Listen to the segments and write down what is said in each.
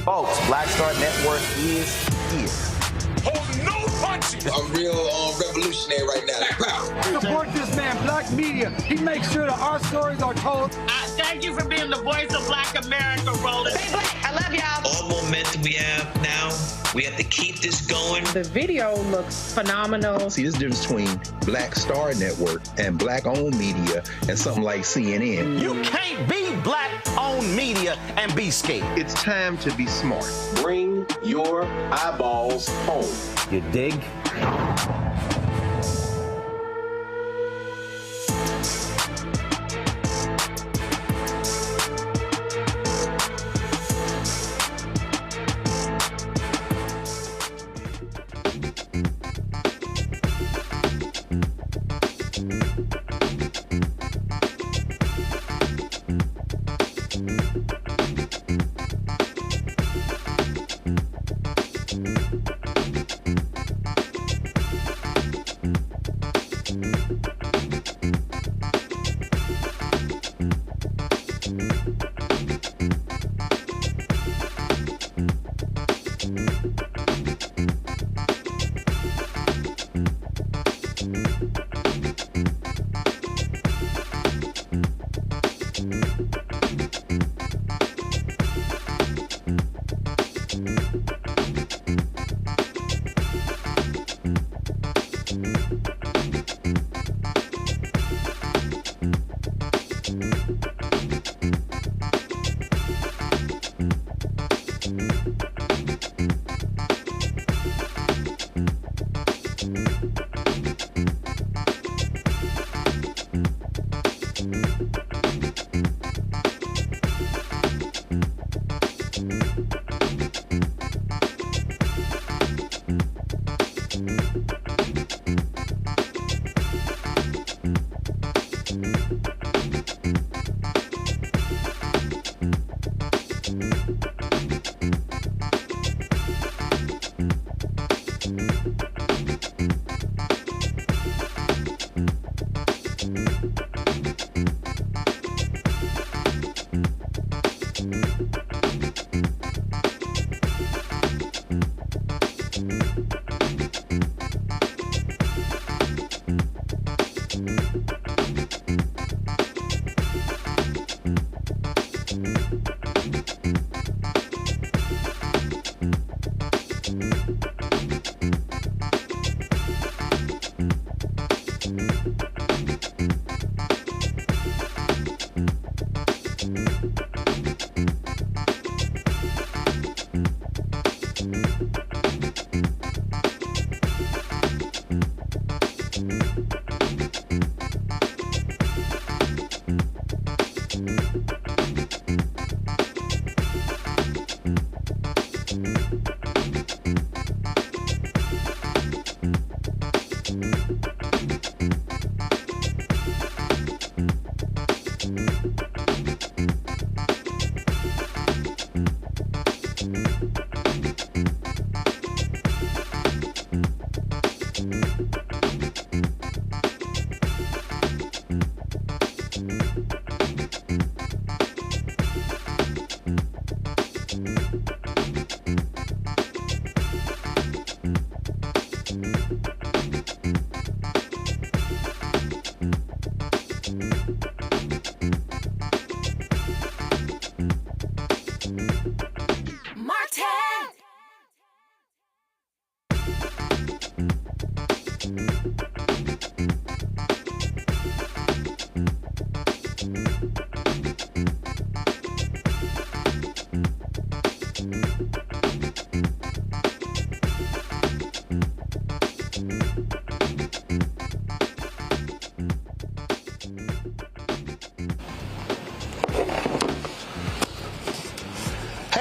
Folks, Black Star Network is here. Hold no punches. I'm real revolutionary right now. Support this man, Black Media. He makes sure that our stories are told. Thank you for being the voice of Black America, Roland. Stay black. I love y'all. All momentum we have now, we have to keep this going. The video looks phenomenal. See, there's a difference between Black Star Network and black-owned media and something like CNN. You can't be black-owned media and be scared. It's time to be smart. Bring your eyeballs home. You dig?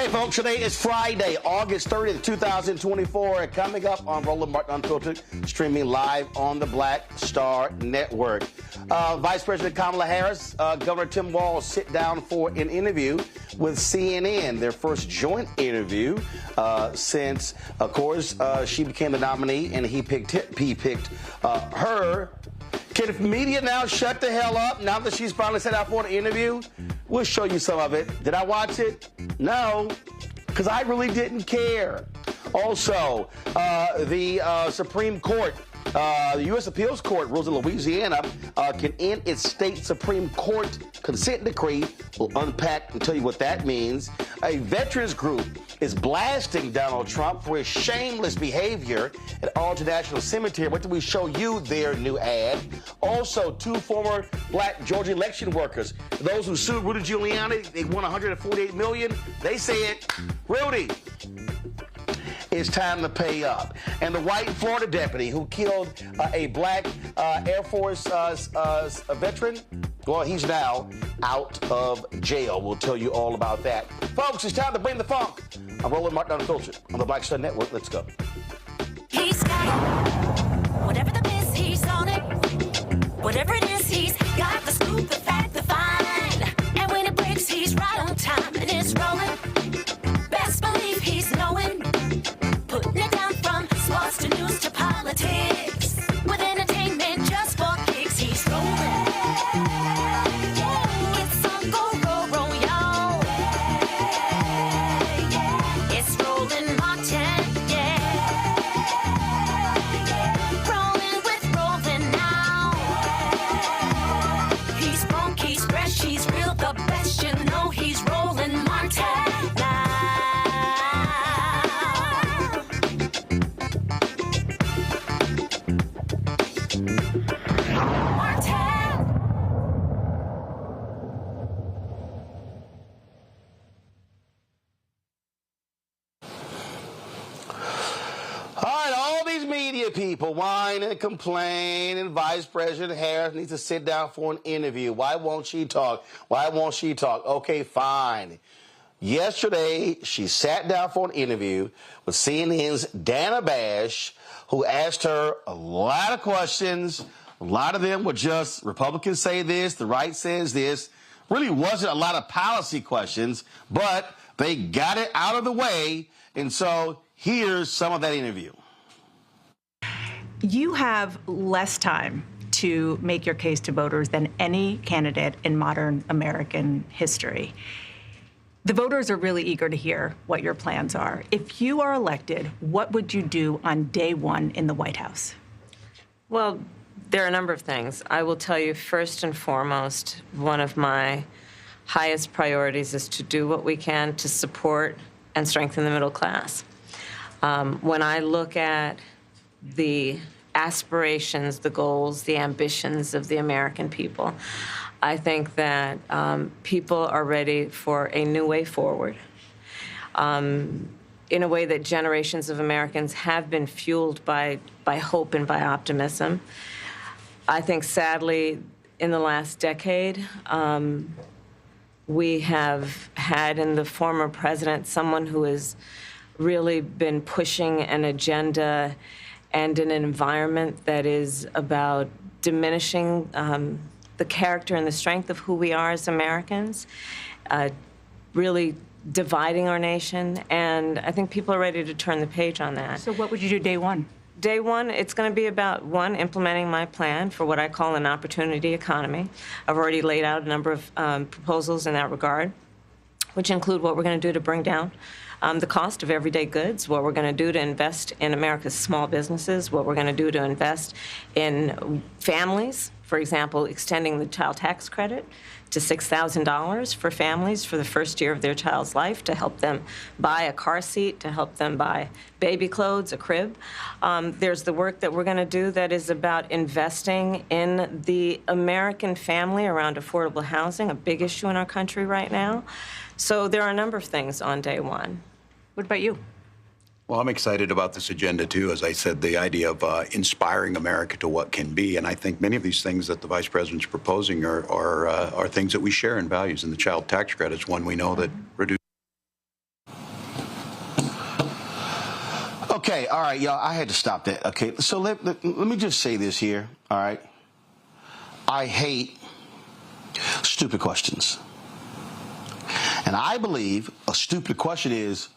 right, folks, today is Friday, August 30th, 2024. And coming up on Roland Martin Unfiltered, streaming live on the Black Star Network. Vice President Kamala Harris, Governor Tim Walz sit down for an interview with CNN, their first joint interview since, of course, she became the nominee and he picked her. Can the media now shut the hell up now that she's finally set out for an interview? We'll show you some of it. Did I watch it? No, because I really didn't care. Also, the Supreme Court, the U.S. Appeals Court rules in Louisiana can end its state Supreme Court consent decree. We'll unpack and tell you what that means. A veterans group is blasting Donald Trump for his shameless behavior at Arlington National Cemetery. What did we show you their new ad? Also, two former black Georgia election workers, those who sued Rudy Giuliani, they won $148 million. They said, Rudy, it's time to pay up. And the white Florida deputy who killed a black Air Force veteran, well, he's now out of jail. We'll tell you all about that. Folks, it's time to bring the funk. I'm Roland Martin Unfiltered on the Black Star Network. Let's go. He's got it. Whatever the miss, he's on it. Whatever it is, he's got the scoop, the fact, the find. And when it breaks, he's right on time and it's rolling. Best believe he's knowing. Putting it down from sports to news to politics. With entertainment just for kicks, he's rolling. It's on go, y'all. It's Roland Martin, rolling with Roland now. He's funk, he's fresh, he's real, the best, you know he's Roland Martin now. People whine and complain, and Vice President Harris needs to sit down for an interview. Why won't she talk? Why won't she talk? Okay, fine. Yesterday, she sat down for an interview with CNN's Dana Bash, who asked her a lot of questions. A lot of them were just Republicans say this, the right says this. Really wasn't a lot of policy questions, but they got it out of the way. And so here's some of that interview. You have less time to make your case to voters than any candidate in modern American history. The voters are really eager to hear what your plans are. If you are elected, what would you do on day one in the White House? Well, there are a number of things. I will tell you, first and foremost, one of my highest priorities is to do what we can to support and strengthen the middle class. When I look at the aspirations, the goals, the ambitions of the American people, I think that people are ready for a new way forward, in a way that generations of Americans have been fueled by hope and by optimism. I think, sadly, in the last decade, we have had in the former president someone who has really been pushing an agenda and in an environment that is about diminishing the character and the strength of who we are as Americans, really dividing our nation, and I think people are ready to turn the page on that. So what would you do day one? Day one, it's going to be about, one, implementing my plan for what I call an opportunity economy. I've already laid out a number of proposals in that regard, which include what we're going to do to bring down the cost of everyday goods, what we're going to do to invest in America's small businesses, what we're going to do to invest in families, for example, extending the child tax credit to $6,000 for families for the first year of their child's life to help them buy a car seat, to help them buy baby clothes, a crib. There's the work that we're going to do that is about investing in the American family around affordable housing, a big issue in our country right now. So there are a number of things on day one. What about you? Well, I'm excited about this agenda, too. As I said, the idea of inspiring America to what can be. And I think many of these things that the Vice President's proposing are things that we share in values. And the child tax credit is one we know that reduces. Okay, all right, y'all, I had to stop that. Okay, so let me just say this here, all right? I hate stupid questions. And I believe a stupid question is,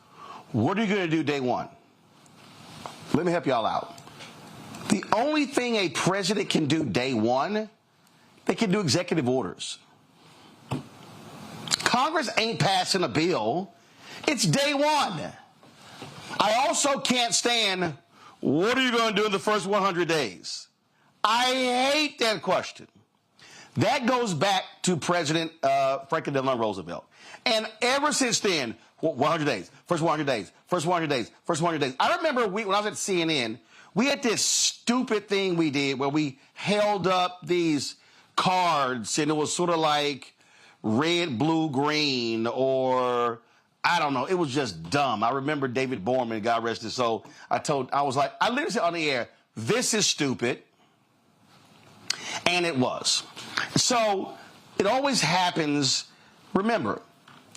what are you going to do day one? Let me help y'all out. The only thing a president can do day one, they can do executive orders. Congress ain't passing a bill. It's day one. I also can't stand, what are you going to do in the first 100 days? I hate that question. That goes back to President Franklin Delano Roosevelt. And ever since then, 100 days, first 100 days, first 100 days, first 100 days. I remember when I was at CNN, we had this stupid thing we did where we held up these cards and it was sort of like red, blue, green, or I don't know. It was just dumb. I remember David Borman, God rest his soul. I literally said on the air, this is stupid. And it was. So it always happens. Remember,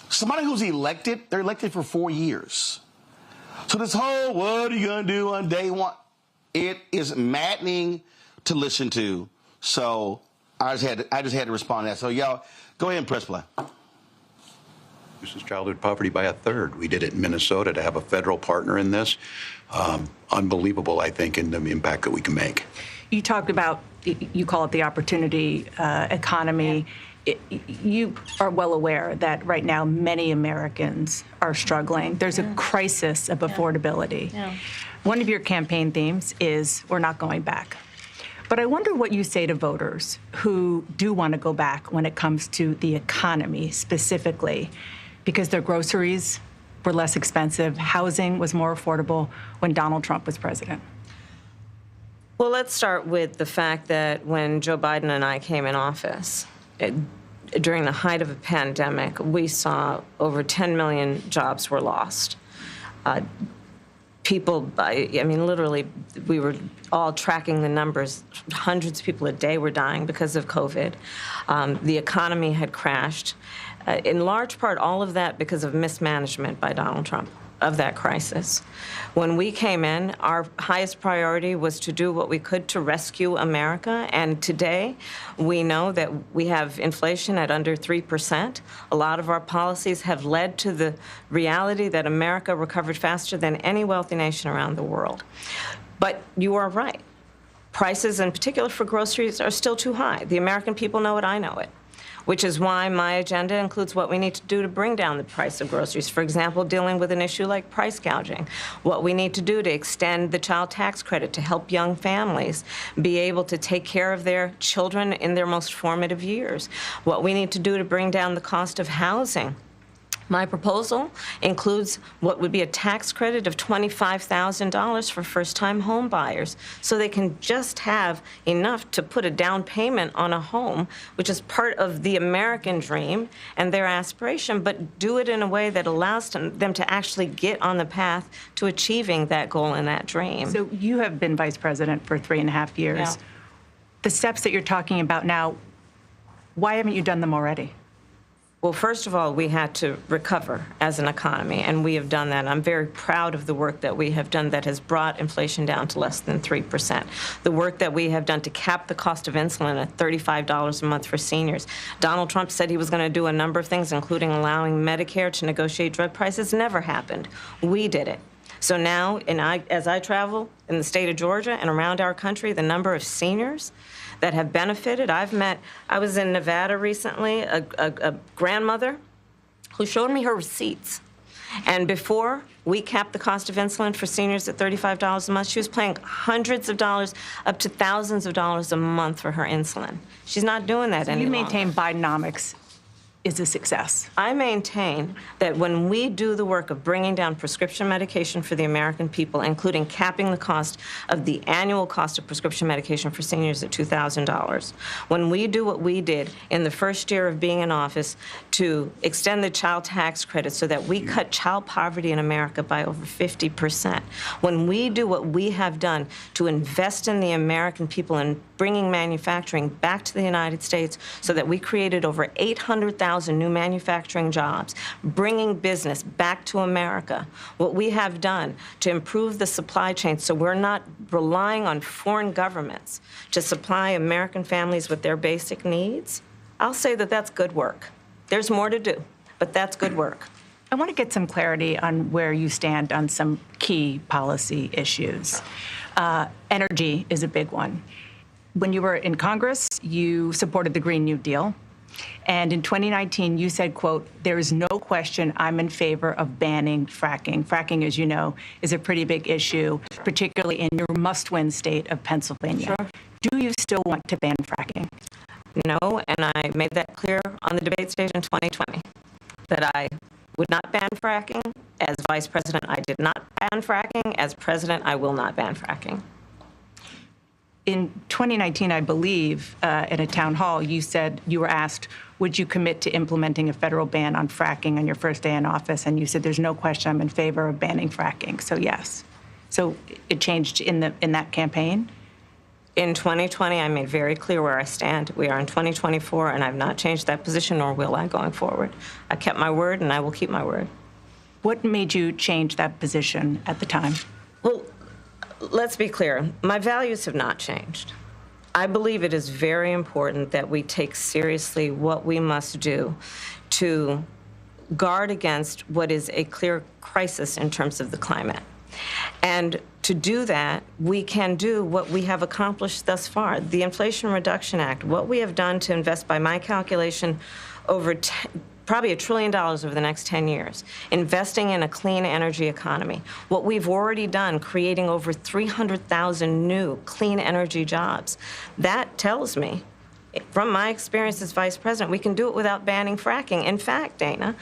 somebody who's elected, they're elected for 4 years. So this whole, what are you going to do on day one? It is maddening to listen to. So I just had to respond to that. So y'all, go ahead and press play. Reduces childhood poverty by 1/3. We did it in Minnesota to have a federal partner in this. Unbelievable, I think, in the impact that we can make. You talked about, you call it the opportunity economy. You are well aware that right now many Americans are struggling. There's a crisis of affordability. One of your campaign themes is we're not going back. But I wonder what you say to voters who do want to go back when it comes to the economy specifically, because their groceries were less expensive, housing was more affordable when Donald Trump was president. Well, let's start with the fact that when Joe Biden and I came in office, during the height of a pandemic, we saw over 10 million jobs were lost. People, I mean, literally, we were all tracking the numbers. Hundreds of people a day were dying because of COVID. The economy had crashed. In large part, all of that because of mismanagement by Donald Trump of that crisis. When we came in, our highest priority was to do what we could to rescue America. And today, we know that we have inflation at under 3%. A lot of our policies have led to the reality that America recovered faster than any wealthy nation around the world. But you are right. Prices, in particular for groceries, are still too high. The American people know it, I know it. Which is why my agenda includes what we need to do to bring down the price of groceries. For example, dealing with an issue like price gouging. What we need to do to extend the child tax credit to help young families be able to take care of their children in their most formative years. What we need to do to bring down the cost of housing. My proposal includes what would be a tax credit of $25,000 for first-time home buyers, so they can just have enough to put a down payment on a home, which is part of the American dream and their aspiration, but do it in a way that allows them to actually get on the path to achieving that goal and that dream. So you have been vice president for 3.5 years. Yeah. The steps that you're talking about now, why haven't you done them already? Well, first of all, we had to recover as an economy, and we have done that. I'm very proud of the work that we have done that has brought inflation down to less than 3%. The work that we have done to cap the cost of insulin at $35 a month for seniors. Donald Trump said he was going to do a number of things, including allowing Medicare to negotiate drug prices. Never happened. We did it. So now, as I travel in the state of Georgia and around our country, the number of seniors that have benefited. I was in Nevada recently, a grandmother who showed me her receipts. And before we capped the cost of insulin for seniors at $35 a month, she was paying hundreds of dollars, up to thousands of dollars a month for her insulin. She's not doing that any longer. You maintain Bidenomics is a success. I maintain that when we do the work of bringing down prescription medication for the American people, including capping the cost of the annual cost of prescription medication for seniors at $2,000, when we do what we did in the first year of being in office to extend the child tax credit so that we cut child poverty in America by over 50%, when we do what we have done to invest in the American people and bringing manufacturing back to the United States so that we created over 800,000 300,000 new manufacturing jobs, bringing business back to America, what we have done to improve the supply chain so we're not relying on foreign governments to supply American families with their basic needs, I'll say that that's good work. There's more to do, but that's good work. I want to get some clarity on where you stand on some key policy issues. Energy is a big one. When you were in Congress, you supported the Green New Deal. And in 2019, you said, quote, "There is no question I'm in favor of banning fracking." Fracking, as you know, is a pretty big issue, particularly in your must-win state of Pennsylvania. Sure. Do you still want to ban fracking? No, and I made that clear on the debate stage in 2020, that I would not ban fracking. As vice president, I did not ban fracking. As president, I will not ban fracking. In 2019, I believe, in a town hall, you said you were asked, would you commit to implementing a federal ban on fracking on your first day in office? And you said, there's no question I'm in favor of banning fracking. So yes. So it changed in that campaign? In 2020, I made very clear where I stand. We are in 2024, and I've not changed that position, nor will I going forward. I kept my word, and I will keep my word. What made you change that position at the time? Well, let's be clear. My values have not changed. I believe it is very important that we take seriously what we must do to guard against what is a clear crisis in terms of the climate. And to do that, we can do what we have accomplished thus far. The Inflation Reduction Act, what we have done to invest, by my calculation, over probably $1 trillion over the next 10 years, investing in a clean energy economy. What we've already done, creating over 300,000 new clean energy jobs. That tells me, from my experience as vice president, we can do it without banning fracking. In fact, Dana,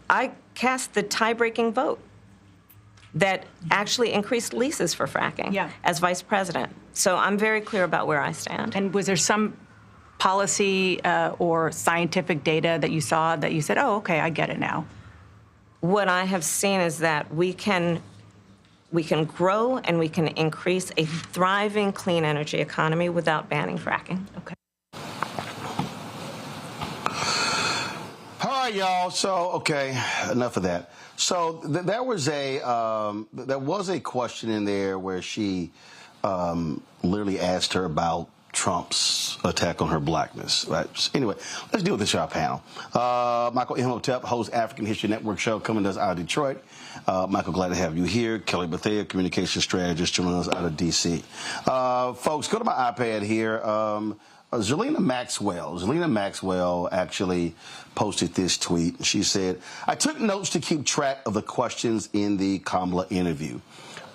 I cast the tie-breaking vote that actually increased leases for fracking as vice president. So I'm very clear about where I stand. And was there some policy or scientific data that you saw that you said, oh, okay, I get it now? What I have seen is that we can grow and we can increase a thriving clean energy economy without banning fracking. Okay. All right, y'all. So, okay, enough of that. So there was a question in there where she literally asked her about Trump's attack on her blackness. Right? Anyway, let's deal with this, our panel. Michael Imhotep hosts African History Network show coming to us out of Detroit. Michael, glad to have you here. Kelly Bethea, communication strategist, joining us out of D.C. Folks, go to my iPad here. Zelina Maxwell actually posted this tweet. She said, I took notes to keep track of the questions in the Kamala interview.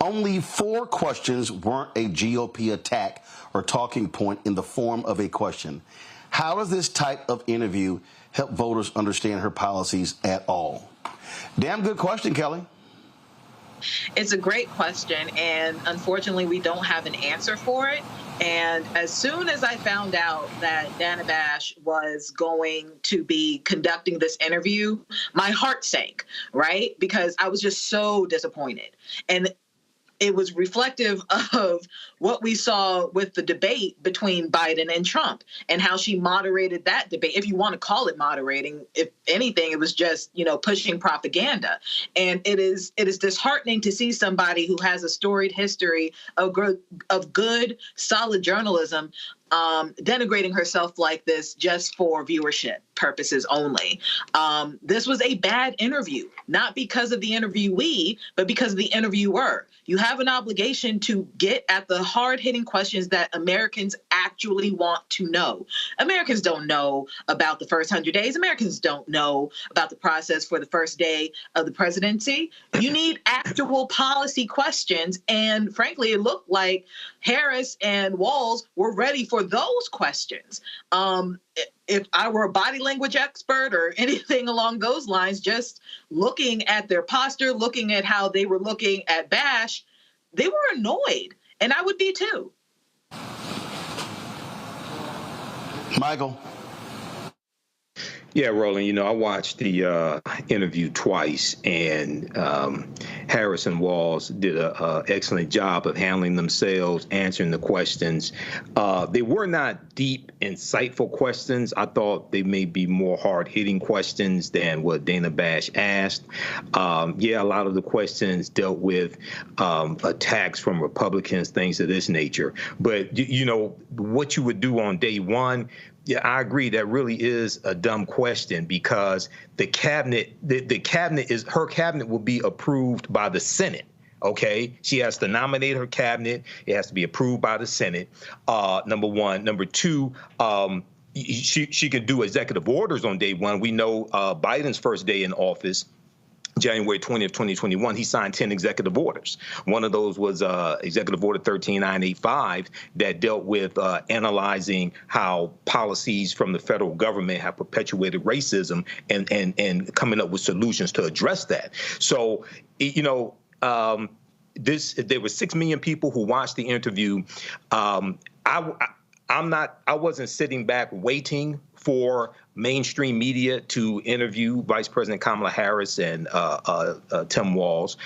Only 4 questions weren't a GOP attack or talking point in the form of a question. How does this type of interview help voters understand her policies at all? Damn good question, Kelly. It's a great question, and unfortunately, we don't have an answer for it. And as soon as I found out that Dana Bash was going to be conducting this interview, my heart sank, right? Because I was just so disappointed. And it was reflective of what we saw with the debate between Biden and Trump and how she moderated that debate. If you want to call it moderating, if anything, it was just, pushing propaganda. And it is disheartening to see somebody who has a storied history of good, solid journalism denigrating herself like this just for viewership purposes only. This was a bad interview, not because of the interviewee, but because of the interviewer. You have an obligation to get at the hard-hitting questions that Americans actually want to know. Americans don't know about the first 100 days. Americans don't know about the process for the first day of the presidency. You need actual policy questions. And frankly, it looked like Harris and Walz were ready for those questions. If I were a body language expert or anything along those lines, just looking at their posture, looking at how they were looking at Bash, they were annoyed. And I would be too. Michael. Yeah, Roland, I watched the interview twice, and Harris and Walz did an excellent job of handling themselves, answering the questions. They were not deep, insightful questions. I thought they may be more hard-hitting questions than what Dana Bash asked. Yeah, a lot of the questions dealt with attacks from Republicans, things of this nature. But, what you would do on day one, yeah, I agree. That really is a dumb question because the cabinet, her cabinet will be approved by the Senate. OK, she has to nominate her cabinet. It has to be approved by the Senate. Number one. Number two, she can do executive orders on day one. We know Biden's first day in office, January 20th, 2021, he signed 10 executive orders. One of those was Executive Order 13985 that dealt with analyzing how policies from the federal government have perpetuated racism and coming up with solutions to address that. So, there were 6 million people who watched the interview. I wasn't sitting back waiting for mainstream media to interview Vice President Kamala Harris and Tim Walz.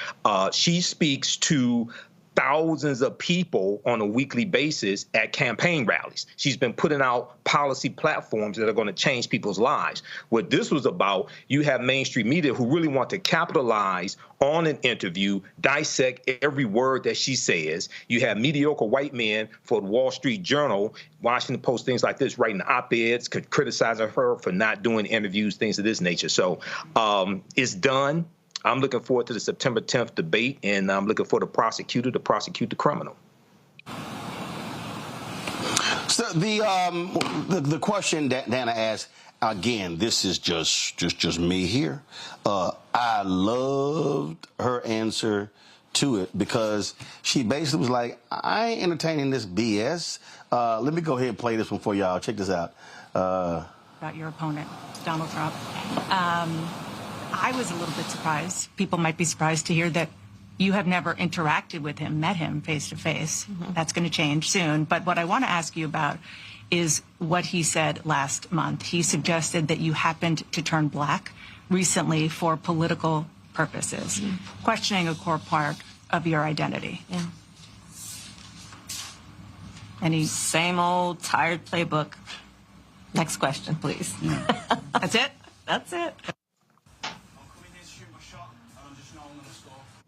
She speaks to thousands of people on a weekly basis at campaign rallies. She's been putting out policy platforms that are going to change people's lives. What this was about, you have mainstream media who really want to capitalize on an interview, dissect every word that she says. You have mediocre white men for the Wall Street Journal, Washington Post, things like this, writing op-eds, criticizing her for not doing interviews, things of this nature. So it's done. I'm looking forward to the September 10th debate, and I'm looking for the prosecutor to prosecute the criminal. So the question that Dana asked, again, this is just me here. I loved her answer to it because she basically was like, I ain't entertaining this BS. Let me go ahead and play this one for y'all. Check this out. About your opponent, Donald Trump. I was a little bit surprised. People might be surprised to hear that you have never interacted with him, met him face to face. That's going to change soon. But what I want to ask you about is what he said last month. He suggested that you happened to turn black recently for political purposes, questioning a core part of your identity. Yeah. Any same old tired playbook. Next question, please. That's it? That's it.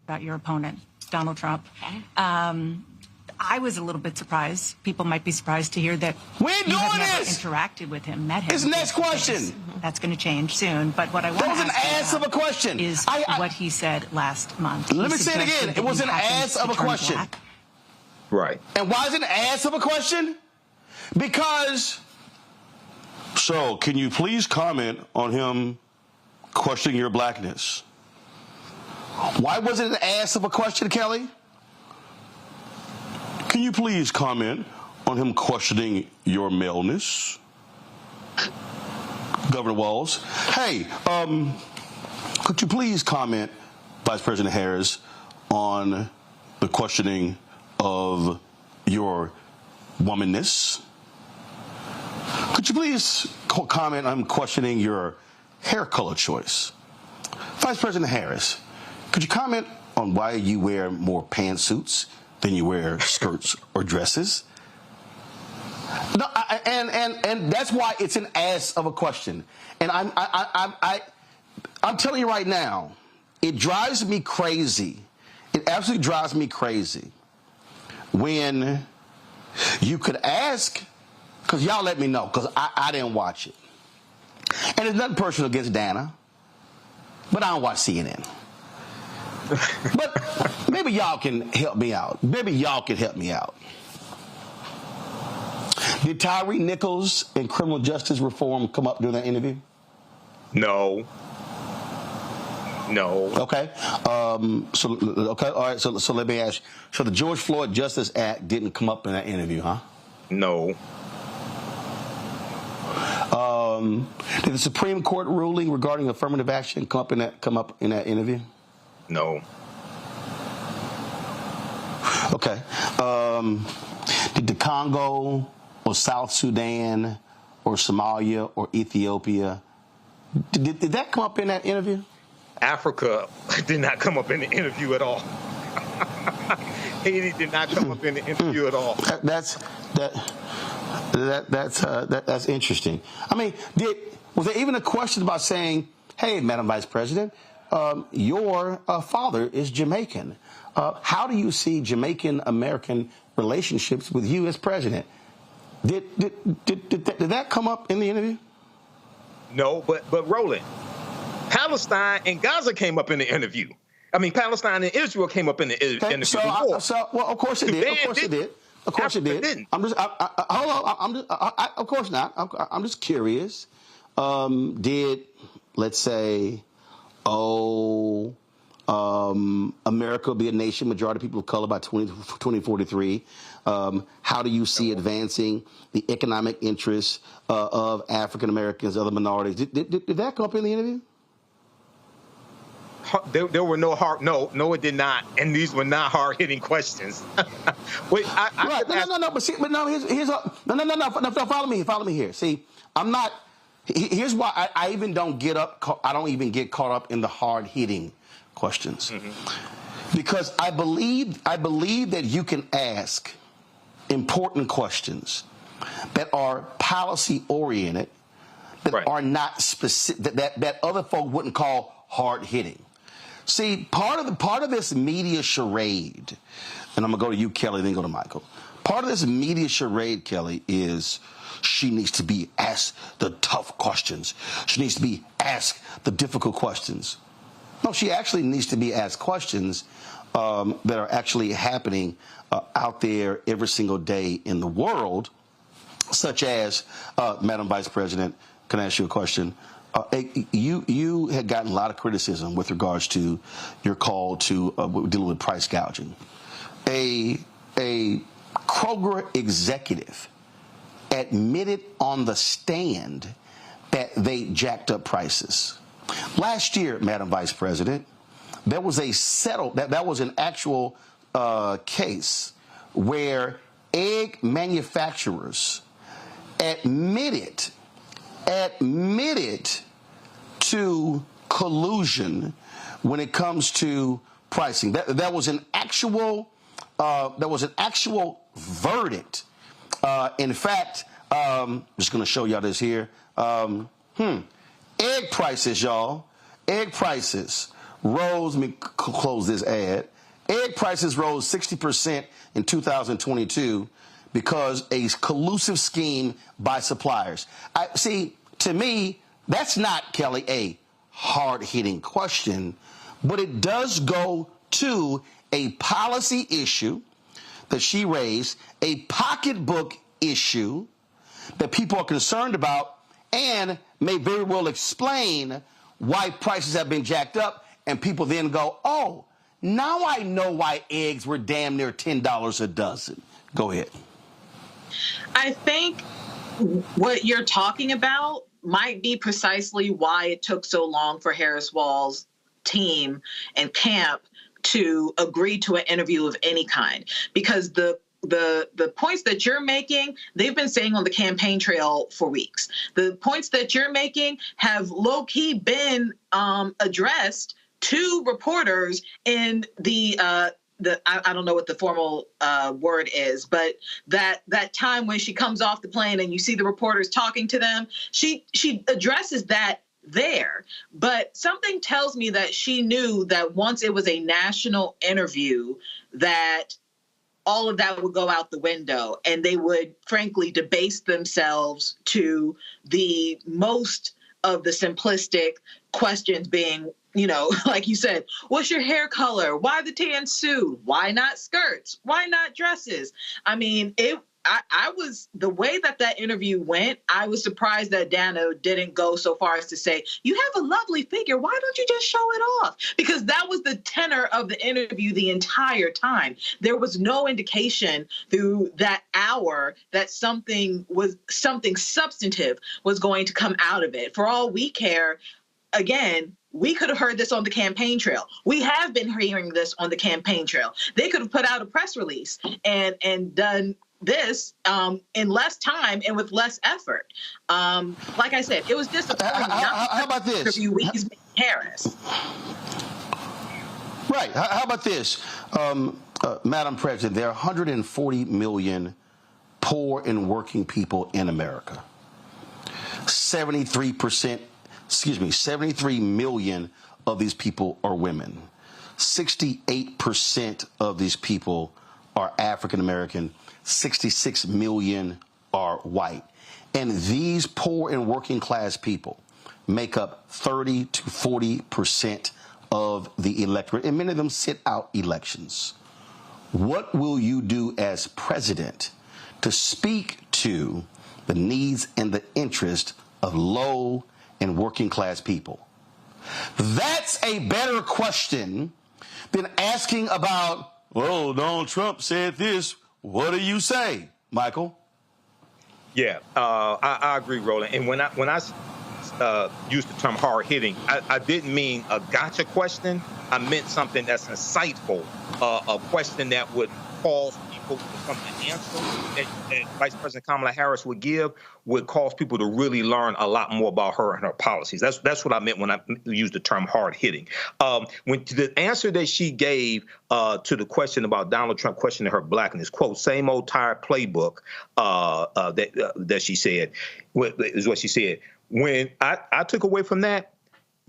About your opponent, Donald Trump. Okay. I was a little bit surprised. People might be surprised to hear that we ain't you doing have never this. Interacted with him, met him. His next question. That's going to change soon. But what I want to ask an ass of a question. Is what he said last month. Let me say it again. It was an ass of a question. Black. Right. And why is it an ass of a question? Because. So, can you please comment on him questioning your blackness? Why was it an ass of a question, Kelly? Can you please comment on him questioning your maleness? Governor Walz. Hey, could you please comment, Vice President Harris, on the questioning of your womanness? Could you please comment on questioning your hair color choice? Vice President Harris, could you comment on why you wear more pantsuits than you wear skirts or dresses? No, and that's why it's an ass of a question. And I'm telling you right now, it drives me crazy. It absolutely drives me crazy when you could ask, because y'all let me know, because I didn't watch it. And it's nothing personal against Dana, but I don't watch CNN. But maybe y'all can help me out. Maybe y'all can help me out. Did Tyree Nichols and criminal justice reform come up during that interview? No. Okay. All right. So let me ask you. So the George Floyd Justice Act didn't come up in that interview, huh? No. Did the Supreme Court ruling regarding affirmative action come up in that interview? No. Okay. Did the Congo or South Sudan or Somalia or Ethiopia Did that come up in that interview? Africa did not come up in the interview at all. Haiti did not come up in the interview at all. That's interesting. I mean, was there even a question about saying, "Hey, Madam Vice President, your father is Jamaican. How do you see Jamaican-American relationships with you as president?" Did that come up in the interview? No, but Roland, Palestine and Gaza came up in the interview. I mean, Palestine and Israel came up in the interview. Well, of course it did. Of course it did. Of course it did. Didn't. I'm just, hold on. Of course not. I'm just curious. Did, let's say, America be a nation, majority of people of color by 2043? How do you see advancing the economic interests of African Americans, other minorities? Did that come up in the interview? There were no hard, no, it did not, and these were not hard-hitting questions. Wait, follow me here. See, I'm not. Here's why I even don't get up. I don't even get caught up in the hard-hitting questions, because I believe that you can ask important questions that are policy-oriented, that are not specific, that other folk wouldn't call hard-hitting. See, part of this media charade, and I'm going to go to you, Kelly, then go to Michael. Part of this media charade, Kelly, is she needs to be asked the tough questions. She needs to be asked the difficult questions. No, she actually needs to be asked questions that are actually happening out there every single day in the world, such as, Madam Vice President, can I ask you a question? You had gotten a lot of criticism with regards to your call to dealing with price gouging. A Kroger executive admitted on the stand that they jacked up prices. Last year, Madam Vice President, there was that was an actual case where egg manufacturers admitted to collusion when it comes to pricing. That was an actual verdict. In fact, I'm just going to show y'all this here. Egg prices, y'all. Egg prices rose. Let me close this ad. Egg prices rose 60% in 2022 because a collusive scheme by suppliers. See, to me, that's not, Kelly, a hard-hitting question, but it does go to a policy issue that she raised, a pocketbook issue that people are concerned about, and may very well explain why prices have been jacked up, and people then go, oh, now I know why eggs were damn near $10 a dozen. Go ahead. I think what you're talking about might be precisely why it took so long for Harris Walz' team and camp to agree to an interview of any kind, because the points that you're making, they've been saying on the campaign trail for weeks. The points that you're making have low-key been addressed to reporters in I don't know what the formal word is, but that time when she comes off the plane and you see the reporters talking to them, she addresses that there. But something tells me that she knew that once it was a national interview, that all of that would go out the window, and they would frankly debase themselves to the most of the simplistic questions being, like you said, what's your hair color? Why the tan suit? Why not skirts? Why not dresses? I mean, I was, the way that interview went, I was surprised that Dano didn't go so far as to say, you have a lovely figure. Why don't you just show it off? Because that was the tenor of the interview the entire time. There was no indication through that hour that something substantive was going to come out of it. For all we care, again, we could have heard this on the campaign trail. We have been hearing this on the campaign trail. They could have put out a press release and done this in less time and with less effort. Like I said, it was disappointing. How about this? Harris. Right. How about this? Madam President, there are 140 million poor and working people in America. 73 million of these people are women. 68% of these people are African American. 66 million are white. And these poor and working class people make up 30 to 40% of the electorate, and many of them sit out elections. What will you do as president to speak to the needs and the interest of low and working class people? That's a better question than asking about, well, Donald Trump said this. What do you say, Michael? Yeah, I agree, Roland. And when I used the term hard hitting, I didn't mean a gotcha question. I meant something that's insightful, a question that would cause people to come to answer that Vice President Kamala Harris would cause people to really learn a lot more about her and her policies. That's what I meant when I used the term hard hitting. When the answer that she gave to the question about Donald Trump questioning her blackness, quote, same old tired playbook that she said, is what she said. When I took away from that,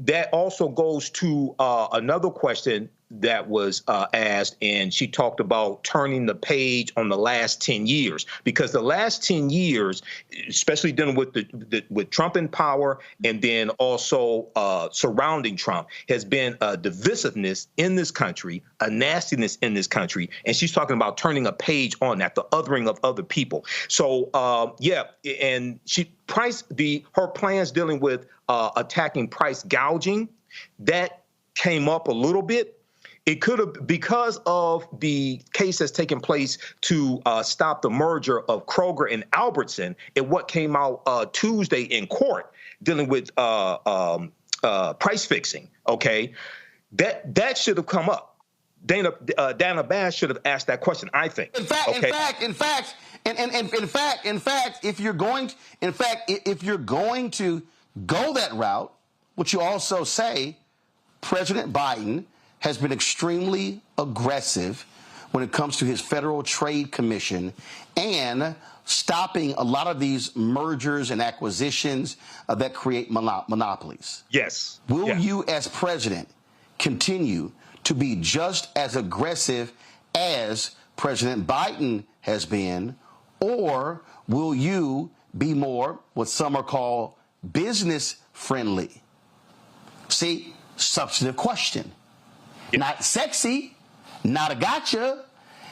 that also goes to another question that was asked, and she talked about turning the page on the last 10 years, because the last 10 years, especially dealing with Trump in power and then also surrounding Trump, has been a divisiveness in this country, a nastiness in this country, and she's talking about turning a page on that, the othering of other people. So yeah, and her plans dealing with attacking price gouging, that came up a little bit. It could have, because of the case that's taken place to stop the merger of Kroger and Albertson, and what came out Tuesday in court dealing with price fixing. Okay, that should have come up. Dana Bash should have asked that question, I think. In fact, if you're going to go that route, which you also say, President Biden has been extremely aggressive when it comes to his Federal Trade Commission and stopping a lot of these mergers and acquisitions that create monopolies. Yes. Will you, as president, continue to be just as aggressive as President Biden has been, or will you be more what some are called business friendly? See, substantive question. Not sexy, not a gotcha,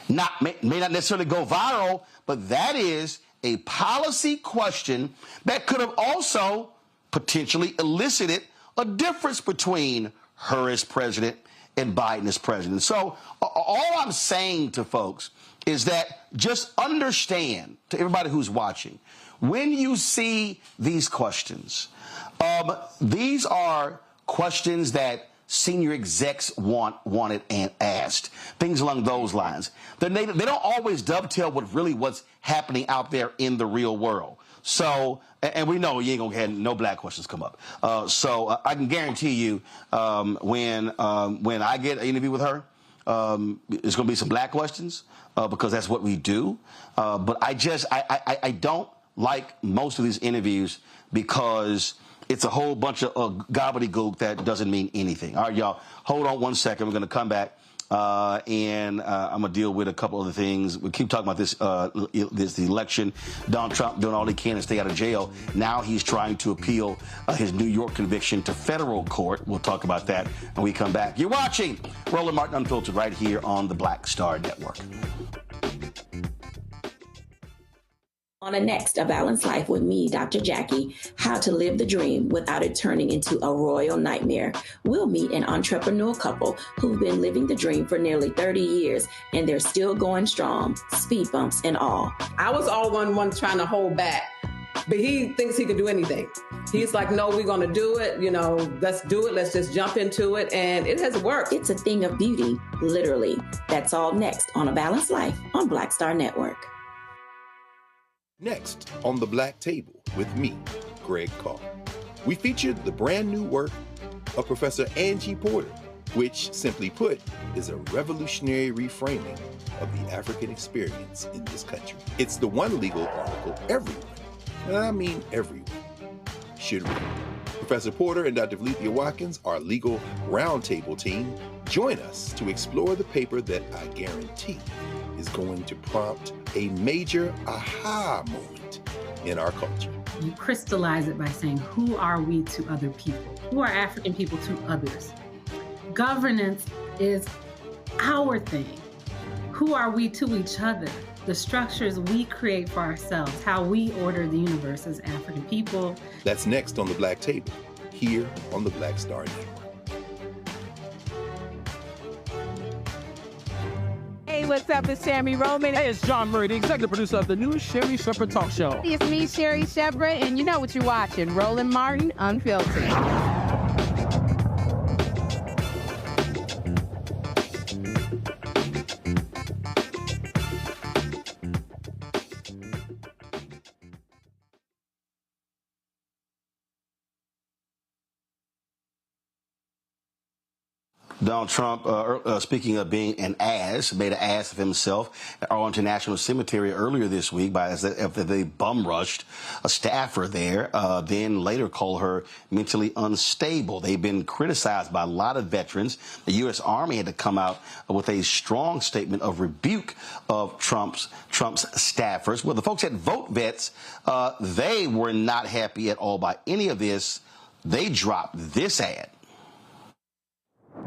may not necessarily go viral, but that is a policy question that could have also potentially elicited a difference between her as president and Biden as president. So all I'm saying to folks is that just understand, to everybody who's watching, when you see these questions, these are questions that senior execs wanted and asked, things along those lines. They don't always dovetail with really what's happening out there in the real world. So, and we know you ain't gonna have no black questions come up. So I can guarantee you, when I get an interview with her, it's gonna be some black questions because that's what we do. But I don't like most of these interviews because it's a whole bunch of gobbledygook that doesn't mean anything. All right, y'all, hold on one second. We're going to come back, and I'm going to deal with a couple other things. We keep talking about this election. Donald Trump doing all he can to stay out of jail. Now he's trying to appeal his New York conviction to federal court. We'll talk about that when we come back. You're watching Roland Martin Unfiltered right here on the Black Star Network. On the next A Balanced Life with me, Dr. Jackie, how to live the dream without it turning into a royal nightmare. We'll meet an entrepreneurial couple who've been living the dream for nearly 30 years, and they're still going strong, speed bumps and all. I was all one trying to hold back, but he thinks he can do anything. He's like, no, we're going to do it. Let's do it. Let's just jump into it. And it has worked. It's a thing of beauty, literally. That's all next on A Balanced Life on Black Star Network. Next on The Black Table with me, Greg Carr. We featured the brand new work of Professor Angie Porter, which, simply put, is a revolutionary reframing of the African experience in this country. It's the one legal article everyone, and I mean everyone, should read. Professor Porter and Dr. Valencia Watkins, our legal roundtable team, join us to explore the paper that I guarantee is going to prompt a major aha moment in our culture. You crystallize it by saying, who are we to other people? Who are African people to others? Governance is our thing. Who are we to each other? The structures we create for ourselves, how we order the universe as African people. That's next on The Black Table, here on the Black Star Network. Hey, what's up? It's Sammy Roman. Hey, it's John Murray, the executive producer of the new Sherry Shepherd Talk Show. It's me, Sherry Shepherd, and you know what you're watching, Roland Martin Unfiltered. Donald Trump, speaking of being an ass, made an ass of himself at Arlington National Cemetery earlier this week after they bum rushed a staffer there, then later called her mentally unstable. They've been criticized by a lot of veterans. The U.S. Army had to come out with a strong statement of rebuke of Trump's staffers. Well, the folks at Vote Vets, they were not happy at all by any of this. They dropped this ad.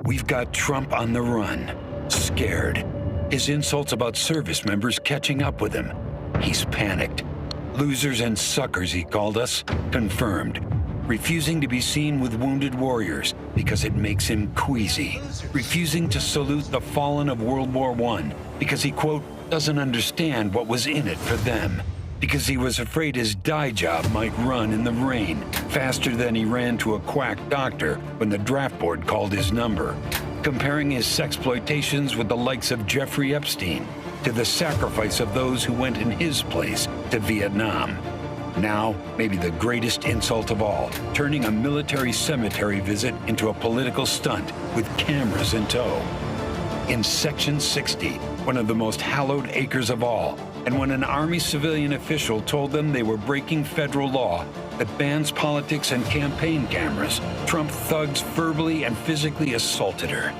We've got Trump on the run, scared. His insults about service members catching up with him. He's panicked. Losers and suckers, he called us, confirmed. Refusing to be seen with wounded warriors because it makes him queasy. Refusing to salute the fallen of World War I because he, quote, doesn't understand what was in it for them. Because he was afraid his dye job might run in the rain faster than he ran to a quack doctor when the draft board called his number. Comparing his sexploitations with the likes of Jeffrey Epstein to the sacrifice of those who went in his place to Vietnam. Now, maybe the greatest insult of all, turning a military cemetery visit into a political stunt with cameras in tow. In Section 60, one of the most hallowed acres of all, and when an Army civilian official told them they were breaking federal law that bans politics and campaign cameras, Trump thugs verbally and physically assaulted her.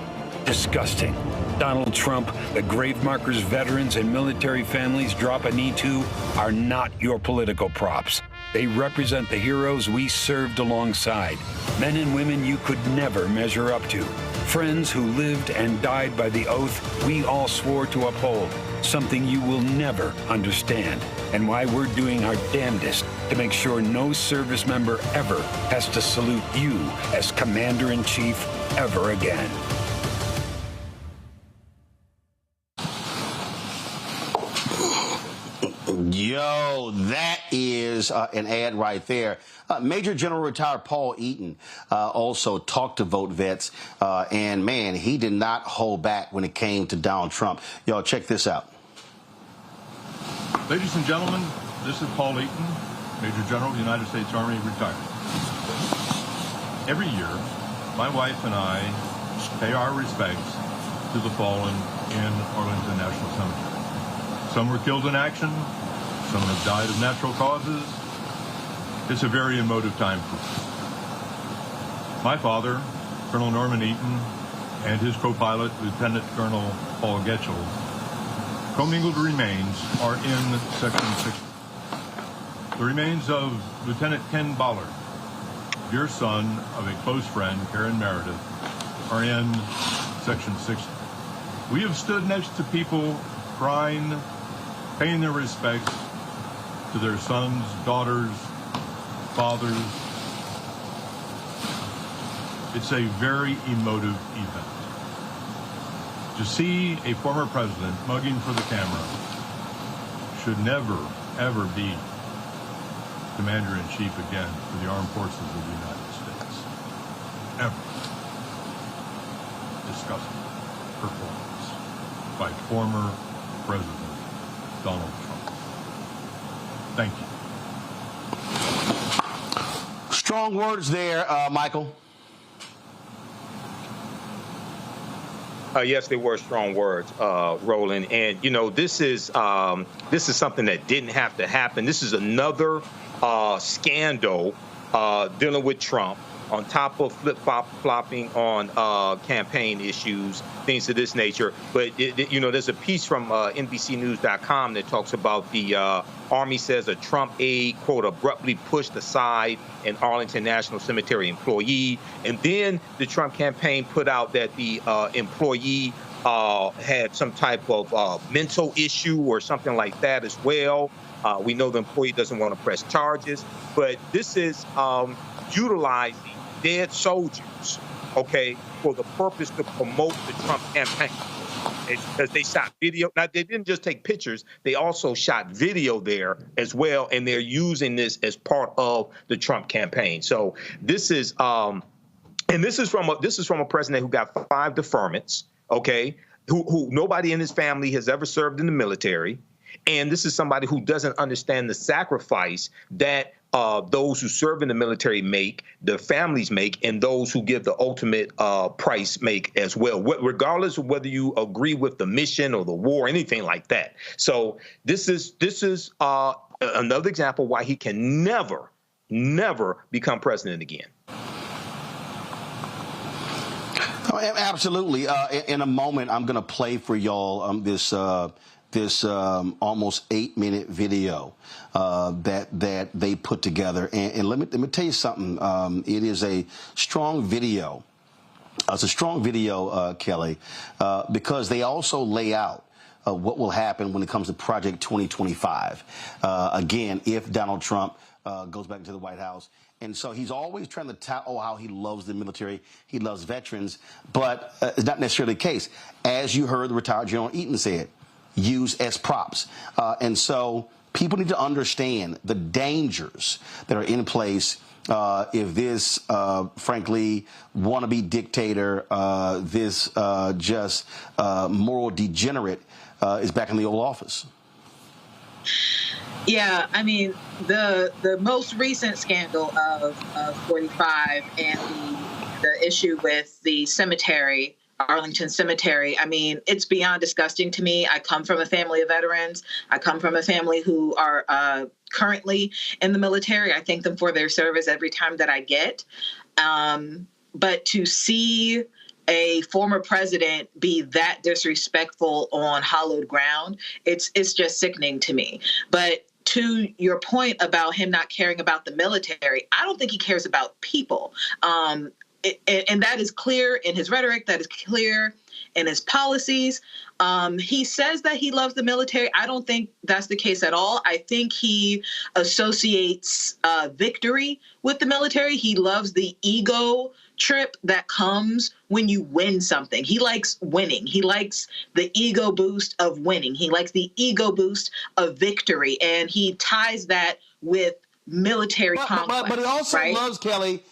Disgusting. Donald Trump, the grave markers veterans and military families drop a knee to are not your political props. They represent the heroes we served alongside, men and women you could never measure up to, friends who lived and died by the oath we all swore to uphold, something you will never understand, and why we're doing our damnedest to make sure no service member ever has to salute you as Commander-in-Chief ever again. Yo, that is an ad right there. Major General retired Paul Eaton also talked to Vote Vets, and man, he did not hold back when it came to Donald Trump. Y'all check this out. Ladies and gentlemen, this is Paul Eaton, Major General of the United States Army, retired. Every year, my wife and I pay our respects to the fallen in Arlington National Cemetery. Some were killed in action, some have died of natural causes. It's a very emotive time for us. My father, Colonel Norman Eaton, and his co-pilot, Lieutenant Colonel Paul Getchell, commingled remains are in Section 60. The remains of Lieutenant Ken Ballard, dear son of a close friend, Karen Meredith, are in Section 60. We have stood next to people crying, paying their respects to their sons, daughters, fathers. It's a very emotive event. To see a former president mugging for the camera should never, ever be Commander-in-Chief again for the Armed Forces of the United States. Ever. Disgusting performance by former President Donald Trump. Thank you. Strong words there, Michael. Yes, they were strong words, Roland. And this is something that didn't have to happen. This is another scandal dealing with Trump, on top of flip-flopping on campaign issues, things of this nature. But there's a piece from NBCNews.com that talks about the Army says a Trump aide, quote, abruptly pushed aside an Arlington National Cemetery employee. And then the Trump campaign put out that the employee had some type of mental issue or something like that as well. We know the employee doesn't want to press charges, but this is utilizing dead soldiers, okay, for the purpose to promote the Trump campaign. Because they shot video. Now, they didn't just take pictures. They also shot video there as well, and they're using this as part of the Trump campaign. So this is and this is from a president who got 5 deferments, okay, who nobody in his family has ever served in the military. And this is somebody who doesn't understand the sacrifice that those who serve in the military make, their families make, and those who give the ultimate price make as well, regardless of whether you agree with the mission or the war, anything like that. So this is another example why he can never become president again. Oh, absolutely. In a moment, I'm going to play for y'all this almost 8-minute video that they put together. And let me tell you something. It is a strong video. It's a strong video, Kelly, because they also lay out what will happen when it comes to Project 2025. Again, if Donald Trump goes back into the White House. And so he's always trying to tout how he loves the military, he loves veterans, but it's not necessarily the case. As you heard the retired General Eaton said, use as props. And so people need to understand the dangers that are in place if this, frankly, wannabe dictator, this just moral degenerate is back in the Oval Office. Yeah, I mean, the most recent scandal of 45 and the issue with the cemetery, Arlington Cemetery, I mean, it's beyond disgusting to me. I come from a family of veterans. I come from a family who are currently in the military. I thank them for their service every time that I get. But to see a former president be that disrespectful on hallowed ground, it's just sickening to me. But to your point about him not caring about the military, I don't think he cares about people. And that is clear in his rhetoric. That is clear in his policies. He says that he loves the military. I don't think that's the case at all. I think he associates victory with the military. He loves the ego trip that comes when you win something. He likes winning. He likes the ego boost of winning. He likes the ego boost of victory. And he ties that with military complex. But he also loves, Kelly.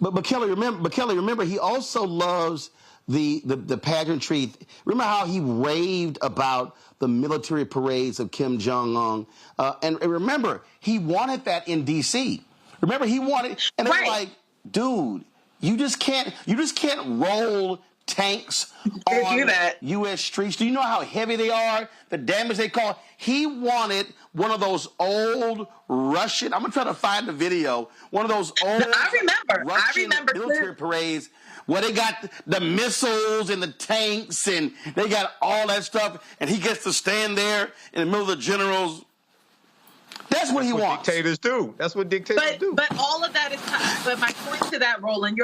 But Kelly, remember, he also loves the pageantry. Remember how he raved about the military parades of Kim Jong-un? And remember, he wanted that in D.C. Remember, he wanted, and it's like, dude, you just can't roll tanks on U.S. streets. Do you know how heavy they are? The damage they cause? He wanted one of those old Russian, I'm going to try to find the video, one of those old Russian military parades where they got the missiles and the tanks and they got all that stuff, and he gets to stand there in the middle of the generals. That's what he wants. Dictators do. That's what dictators do. But all of that is. But my point to that, Roland,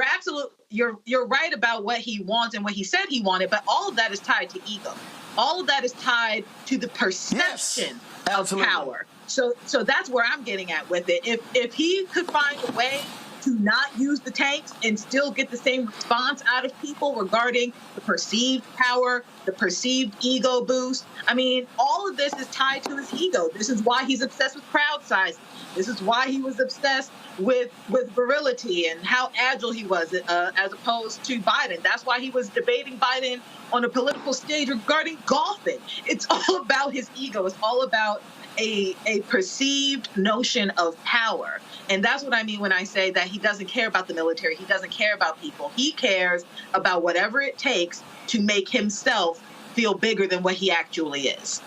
you're right about what he wants and what he said he wanted. But all of that is tied to ego. All of that is tied to the perception of power. So that's where I'm getting at with it. If he could find a way to not use the tanks and still get the same response out of people regarding the perceived power, the perceived ego boost. I mean, all of this is tied to his ego. This is why he's obsessed with crowd size. This is why he was obsessed with virility and how agile he was as opposed to Biden. That's why he was debating Biden on a political stage regarding golfing. It's all about his ego. It's all about a perceived notion of power. And that's what I mean when I say that he doesn't care about the military. He doesn't care about people. He cares about whatever it takes to make himself feel bigger than what he actually is.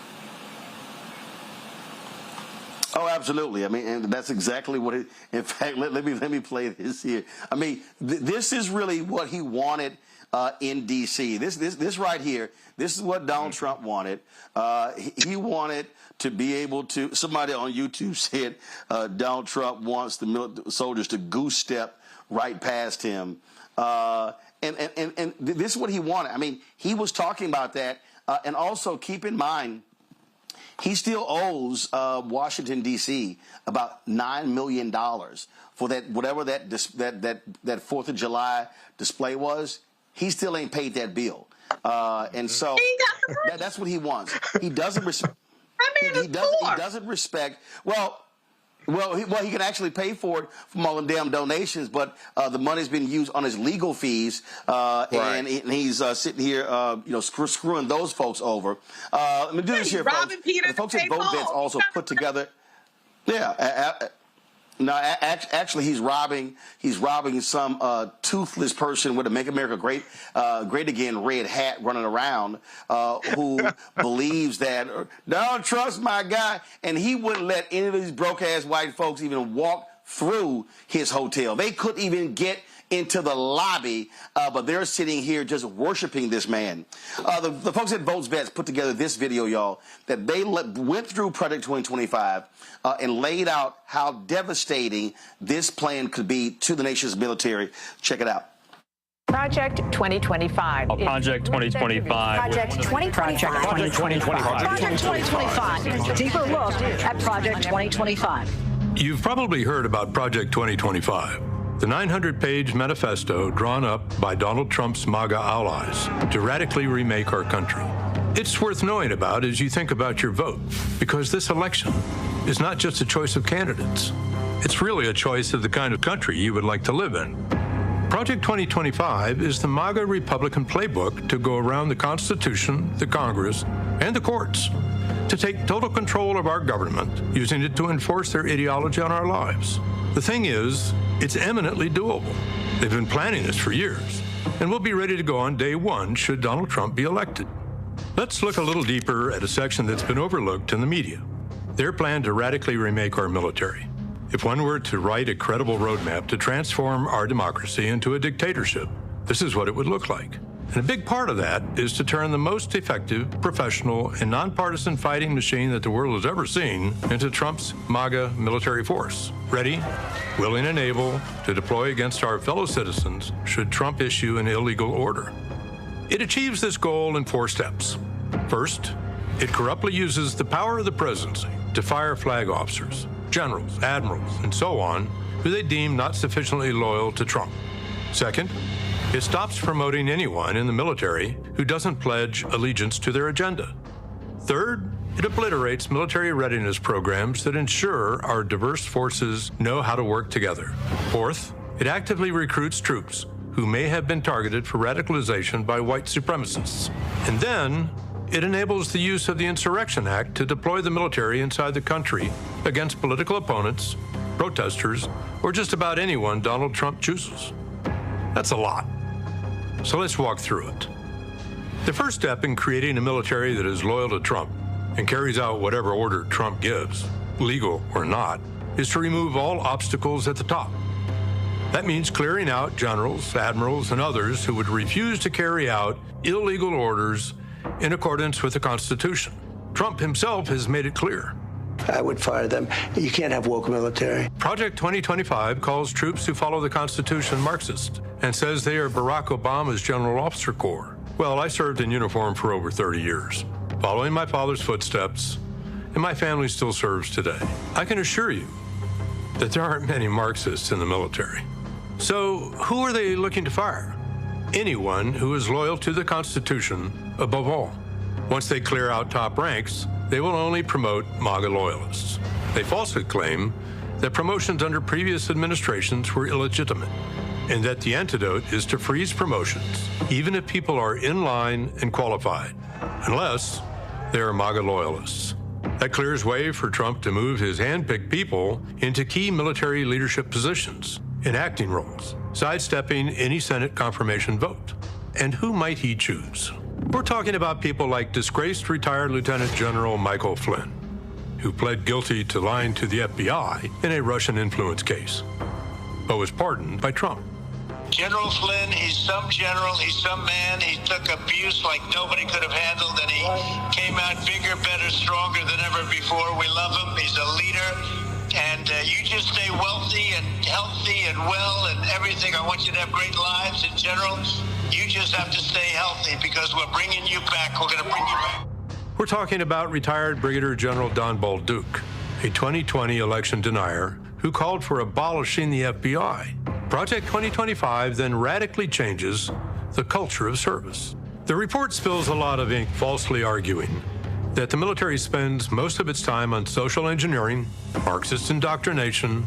Oh, absolutely. I mean, and that's exactly what it, in fact, let me play this here. I mean, this is really what he wanted in D.C. This right here, this is what Donald Trump wanted. He wanted to be able to, somebody on YouTube said Donald Trump wants the soldiers to goose step right past him. And this is what he wanted. I mean, he was talking about that. And also keep in mind, he still owes Washington, D.C. about $9 million for that, whatever that 4th of July display was. He still ain't paid that bill. And so that's what he wants. He doesn't respect. He doesn't respect. Well, he can actually pay for it from all the damn donations, but the money's been used on his legal fees, and he's sitting here, screwing those folks over. Let me do this here, folks. The folks at VoteBets also put together. Yeah. No, actually, he's robbing some toothless person with a "Make America Great Again" red hat running around who believes that don't trust my guy, and he wouldn't let any of these broke ass white folks even walk through his hotel. They couldn't even get into the lobby, but they're sitting here just worshiping this man. The folks at VoteBets put together this video, y'all, that they went through Project 2025 and laid out how devastating this plan could be to the nation's military. Check it out. Project 2025. Project 2025. Project 2025. Project 2025. Project 2025. Deeper look at Project 2025. You've probably heard about Project 2025. The 900-page manifesto drawn up by Donald Trump's MAGA allies to radically remake our country. It's worth knowing about as you think about your vote, because this election is not just a choice of candidates. It's really a choice of the kind of country you would like to live in. Project 2025 is the MAGA Republican playbook to go around the Constitution, the Congress, and the courts to take total control of our government, using it to enforce their ideology on our lives. The thing is, it's eminently doable. They've been planning this for years, and we'll be ready to go on day one should Donald Trump be elected. Let's look a little deeper at a section that's been overlooked in the media. Their plan to radically remake our military. If one were to write a credible roadmap to transform our democracy into a dictatorship, this is what it would look like. And a big part of that is to turn the most effective, professional, and nonpartisan fighting machine that the world has ever seen into Trump's MAGA military force. Ready, willing, and able to deploy against our fellow citizens should Trump issue an illegal order. It achieves this goal in 4 steps. First, it corruptly uses the power of the presidency to fire flag officers, generals, admirals, and so on, who they deem not sufficiently loyal to Trump. Second, it stops promoting anyone in the military who doesn't pledge allegiance to their agenda. Third, it obliterates military readiness programs that ensure our diverse forces know how to work together. Fourth, it actively recruits troops who may have been targeted for radicalization by white supremacists. And then, it enables the use of the Insurrection Act to deploy the military inside the country against political opponents, protesters, or just about anyone Donald Trump chooses. That's a lot. So let's walk through it. The first step in creating a military that is loyal to Trump and carries out whatever order Trump gives, legal or not, is to remove all obstacles at the top. That means clearing out generals, admirals, and others who would refuse to carry out illegal orders in accordance with the Constitution. Trump himself has made it clear. I would fire them. You can't have woke military. Project 2025 calls troops who follow the Constitution Marxist and says they are Barack Obama's General Officer Corps. Well, I served in uniform for over 30 years, following my father's footsteps, and my family still serves today. I can assure you that there aren't many Marxists in the military. So who are they looking to fire? Anyone who is loyal to the Constitution above all. Once they clear out top ranks, they will only promote MAGA loyalists. They falsely claim that promotions under previous administrations were illegitimate, and that the antidote is to freeze promotions, even if people are in line and qualified, unless they are MAGA loyalists. That clears way for Trump to move his hand-picked people into key military leadership positions in acting roles, sidestepping any Senate confirmation vote. And who might he choose? We're talking about people like disgraced retired Lieutenant General Michael Flynn, who pled guilty to lying to the FBI in a Russian influence case, but was pardoned by Trump. General Flynn, he's some general, he's some man. He took abuse like nobody could have handled, and he came out bigger, better, stronger than ever before. We love him. He's a leader. And you just stay wealthy and healthy and well and everything. I want you to have great lives in general. You just have to stay healthy because we're bringing you back. We're going to bring you back. We're talking about retired Brigadier General Don Bolduc, a 2020 election denier who called for abolishing the FBI. Project 2025 then radically changes the culture of service. The report spills a lot of ink falsely arguing that the military spends most of its time on social engineering, Marxist indoctrination,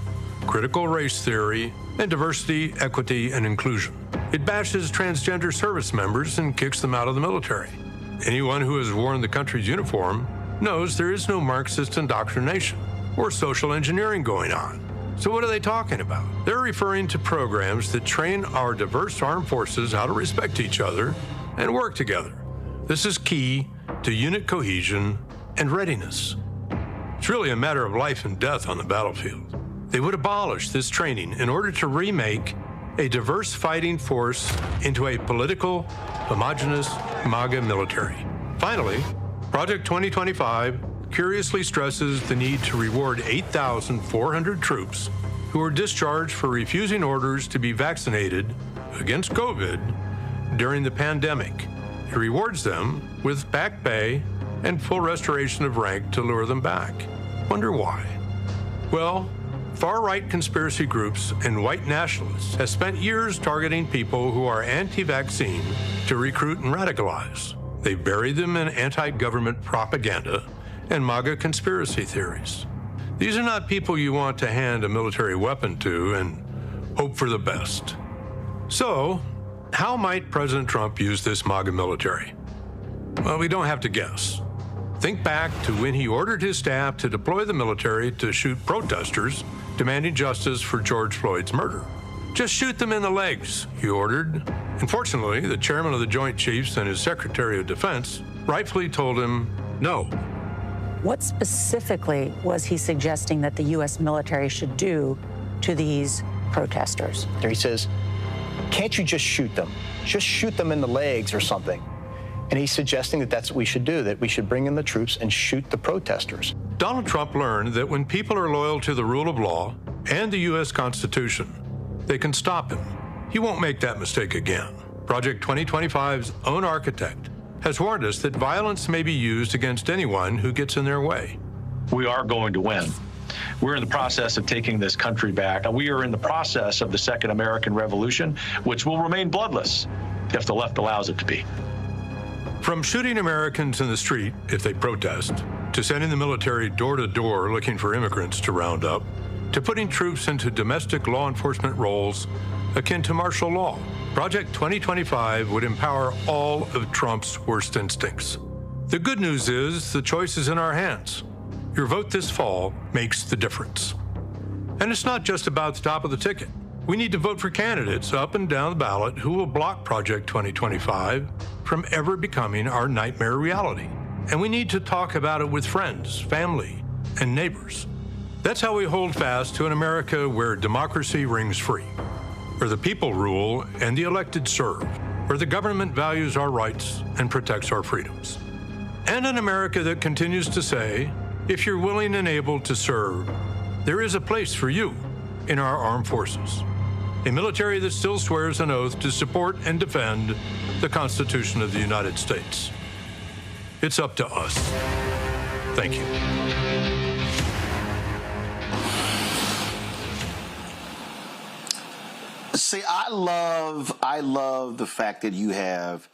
critical race theory, and diversity, equity, and inclusion. It bashes transgender service members and kicks them out of the military. Anyone who has worn the country's uniform knows there is no Marxist indoctrination or social engineering going on. So what are they talking about? They're referring to programs that train our diverse armed forces how to respect each other and work together. This is key to unit cohesion and readiness. It's really a matter of life and death on the battlefield. They would abolish this training in order to remake a diverse fighting force into a political, homogenous MAGA military. Finally, Project 2025 curiously stresses the need to reward 8,400 troops who were discharged for refusing orders to be vaccinated against COVID during the pandemic. It rewards them with back pay and full restoration of rank to lure them back. Wonder why? Well, far-right conspiracy groups and white nationalists have spent years targeting people who are anti-vaccine to recruit and radicalize. They buried them in anti-government propaganda and MAGA conspiracy theories. These are not people you want to hand a military weapon to and hope for the best. So, how might President Trump use this MAGA military? Well, we don't have to guess. Think back to when he ordered his staff to deploy the military to shoot protesters demanding justice for George Floyd's murder. Just shoot them in the legs, he ordered. Unfortunately, the chairman of the Joint Chiefs and his Secretary of Defense rightfully told him no. What specifically was he suggesting that the U.S. military should do to these protesters? He says, can't you just shoot them? Just shoot them in the legs or something. And he's suggesting that that's what we should do, that we should bring in the troops and shoot the protesters. Donald Trump learned that when people are loyal to the rule of law and the U.S. Constitution, they can stop him. He won't make that mistake again. Project 2025's own architect has warned us that violence may be used against anyone who gets in their way. We are going to win. We're in the process of taking this country back. We are in the process of the Second American Revolution, which will remain bloodless if the left allows it to be. From shooting Americans in the street if they protest, to sending the military door to door looking for immigrants to round up, to putting troops into domestic law enforcement roles akin to martial law, Project 2025 would empower all of Trump's worst instincts. The good news is the choice is in our hands. Your vote this fall makes the difference. And it's not just about the top of the ticket. We need to vote for candidates up and down the ballot who will block Project 2025 from ever becoming our nightmare reality. And we need to talk about it with friends, family, and neighbors. That's how we hold fast to an America where democracy rings free, where the people rule and the elected serve, where the government values our rights and protects our freedoms. And an America that continues to say, if you're willing and able to serve, there is a place for you in our armed forces. A military that still swears an oath to support and defend the Constitution of the United States. It's up to us. Thank you. See, I love the fact that you have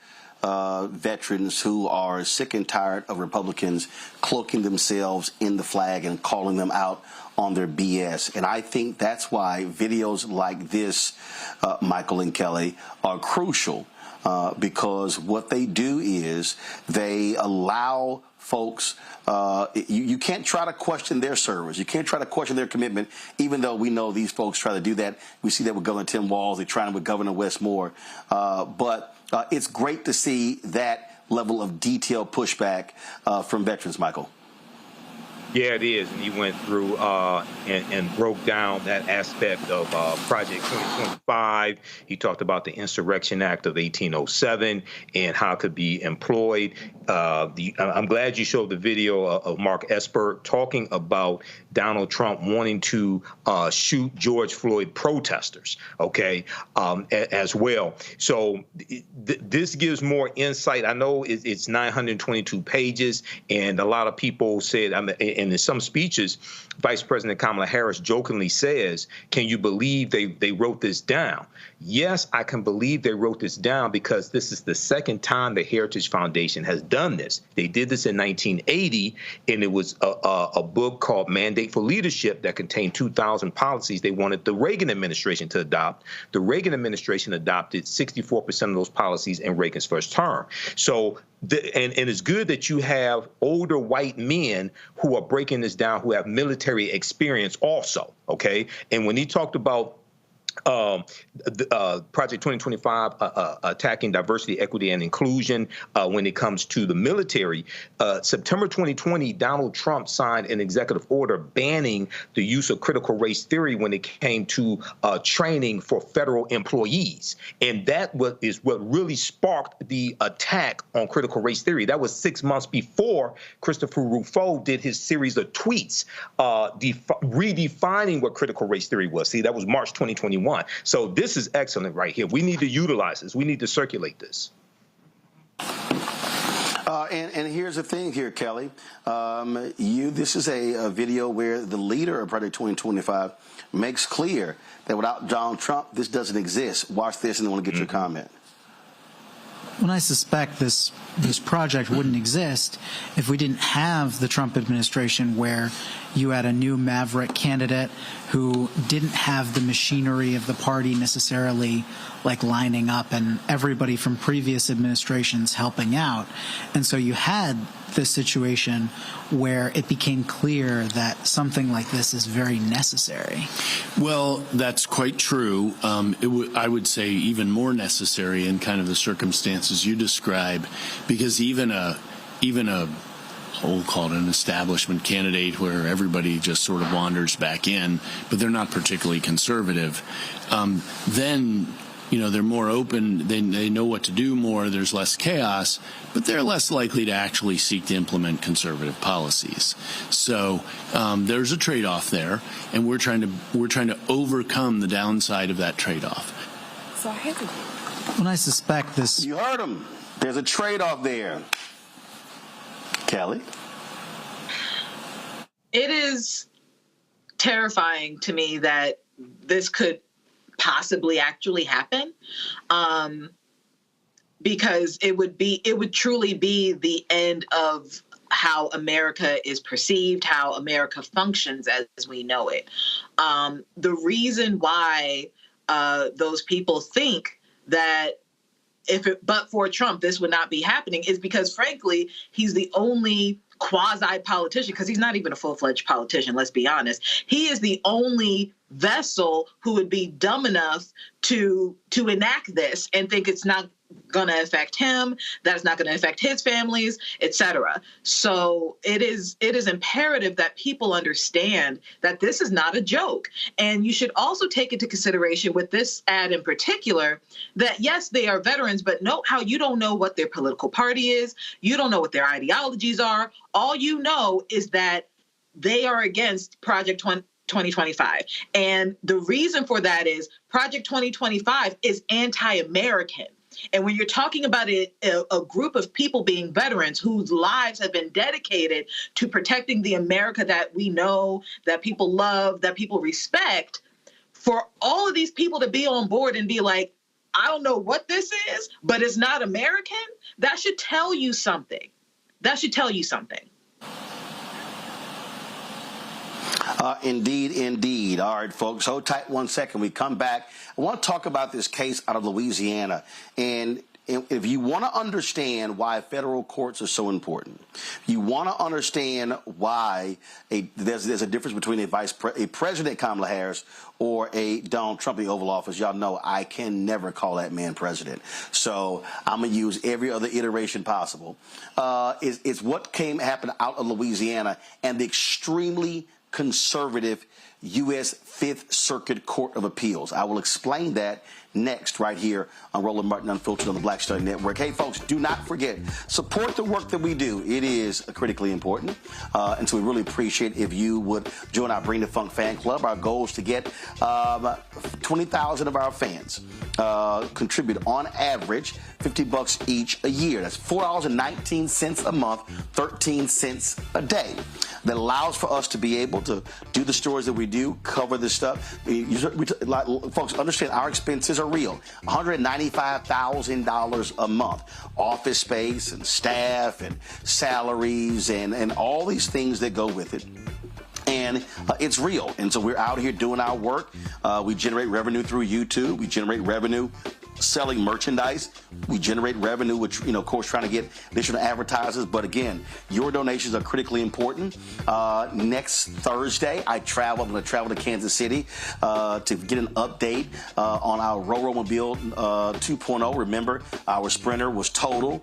veterans who are sick and tired of Republicans cloaking themselves in the flag and calling them out on their BS. And I think that's why videos like this, Michael and Kelly, are crucial. because what they do is they allow folks, you can't try to question their service. You can't try to question their commitment, even though we know these folks try to do that. We see that with Governor Tim Walz. They're trying with Governor Wes Moore. But it's great to see that level of detailed pushback from veterans, Michael. Yeah, it is. And he went through and broke down that aspect of Project 2025. He talked about the Insurrection Act of 1807 and how it could be employed. I'm glad you showed the video of Mark Esper talking about Donald Trump wanting to shoot George Floyd protesters, okay, as well. So this gives more insight. I know it's 922 pages, and a lot of people said, and in some speeches, Vice President Kamala Harris jokingly says, can you believe they wrote this down? Yes, I can believe they wrote this down because this is the second time the Heritage Foundation has done this. They did this in 1980, and it was a book called Mandate for Leadership that contained 2,000 policies they wanted the Reagan administration to adopt. The Reagan administration adopted 64% of those policies in Reagan's first term. So and it's good that you have older white men who are breaking this down, who have military experience also, okay? And when he talked about Project 2025 attacking diversity, equity, and inclusion when it comes to the military, September 2020, Donald Trump signed an executive order banning the use of critical race theory when it came to training for federal employees. And that is what really sparked the attack on critical race theory. That was 6 months before Christopher Rufo did his series of tweets redefining what critical race theory was. See, that was March 2021. So this is excellent right here. We need to utilize this. We need to circulate this. And here's the thing here, Kelly. This is a video where the leader of Project 2025 makes clear that without Donald Trump, this doesn't exist. Watch this, and I want to get your comment. Well, I suspect this project wouldn't exist if we didn't have the Trump administration, where you had a new maverick candidate who didn't have the machinery of the party necessarily like lining up, and everybody from previous administrations helping out. And so you had this situation where it became clear that something like this is very necessary. Well, that's quite true. I would say even more necessary in kind of the circumstances you describe, because even a we'll call it an establishment candidate where everybody just sort of wanders back in, but they're not particularly conservative, then they're more open, they know what to do more, there's less chaos, but they're less likely to actually seek to implement conservative policies. So there's a trade-off there, and we're trying to overcome the downside of that trade-off. So when I suspect this... You heard him. There's a trade-off there. Kelly? It is terrifying to me that this could possibly actually happen, because it would truly be the end of how America is perceived, how America functions as we know it. The reason why those people think that but for Trump, this would not be happening is because, frankly, he's the only quasi-politician, because he's not even a full-fledged politician, let's be honest. He is the only vessel who would be dumb enough to enact this and think it's not going to affect him, that it's not going to affect his families, etc. So it is imperative that people understand that this is not a joke. And you should also take into consideration with this ad in particular that, yes, they are veterans, but note how you don't know what their political party is. You don't know what their ideologies are. All you know is that they are against Project 2025. And the reason for that is Project 2025 is anti-American. And when you're talking about a group of people being veterans whose lives have been dedicated to protecting the America that we know, that people love, that people respect, for all of these people to be on board and be like, I don't know what this is, but it's not American, that should tell you something. That should tell you something. Indeed. All right, folks, hold tight 1 second. We come back. I want to talk about this case out of Louisiana. And if you want to understand why federal courts are so important, you want to understand why there's a difference between a President Kamala Harris or a Donald Trump in the Oval Office. Y'all know I can never call that man president. So I'm going to use every other iteration possible. It's what happened out of Louisiana and the extremely conservative U.S. Fifth Circuit Court of Appeals. I will explain that next right here on Roland Martin Unfiltered on the Black Star Network. Hey, folks, do not forget, support the work that we do. It is critically important. And so we really appreciate if you would join our Bring the Funk fan club. Our goal is to get 20,000 of our fans contribute on average $50 each a year. That's $4.19 a month, 13 cents a day. That allows for us to be able to do the stories that we do, cover this stuff. Folks, understand our expenses are real. $195,000 a month. Office space and staff and salaries and all these things that go with it. And it's real. And so we're out here doing our work. We generate revenue through YouTube. We generate revenue selling merchandise. We generate revenue, which, of course, trying to get additional advertisers. But again, your donations are critically important. Next Thursday, I'm going to travel to Kansas City to get an update on our Ro-Ro-Mobile 2.0. Remember, our Sprinter was total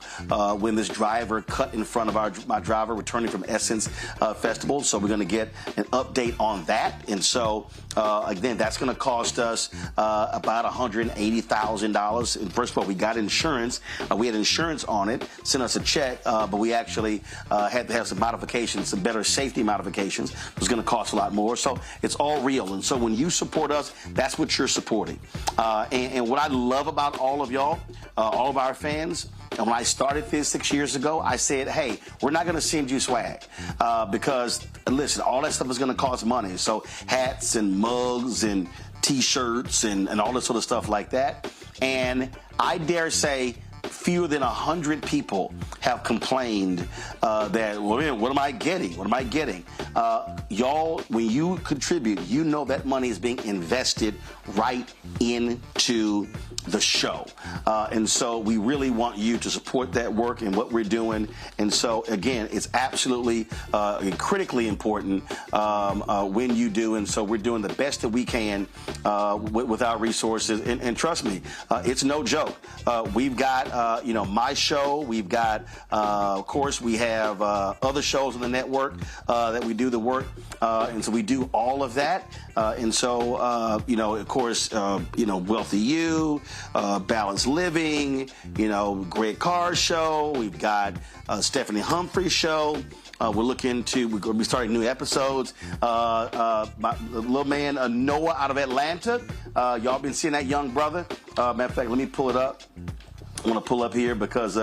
when this driver cut in front of my driver returning from Essence Festival. So we're going to get an update on that. And so, again, that's going to cost us about $180,000. And first of all, we got insurance. We had insurance on it, sent us a check, but we actually had to have some modifications, some better safety modifications. It was going to cost a lot more. So it's all real. And so when you support us, that's what you're supporting. And what I love about all of y'all, all of our fans, and when I started this 6 years ago, I said, hey, we're not going to send you swag because, listen, all that stuff is going to cost money. So hats and mugs and T-shirts and all this sort of stuff like that. And I dare say fewer than 100 people have complained that, well, what am I getting? What am I getting? Y'all, when you contribute, you know that money is being invested right into the show. And so we really want you to support that work and what we're doing. And so, again, it's absolutely critically important when you do. And so we're doing the best that we can with our resources. And trust me, it's no joke. We've got, my show. We've got, of course, we have other shows on the network that we do the work. And so we do all of that. And so, of course, Wealthy You, Balanced Living, Greg Carr's show. We've got Stephanie Humphrey's show. We're going to be starting new episodes. My little man, Noah out of Atlanta. Y'all been seeing that young brother. Matter of fact, let me pull it up. I want to pull up here because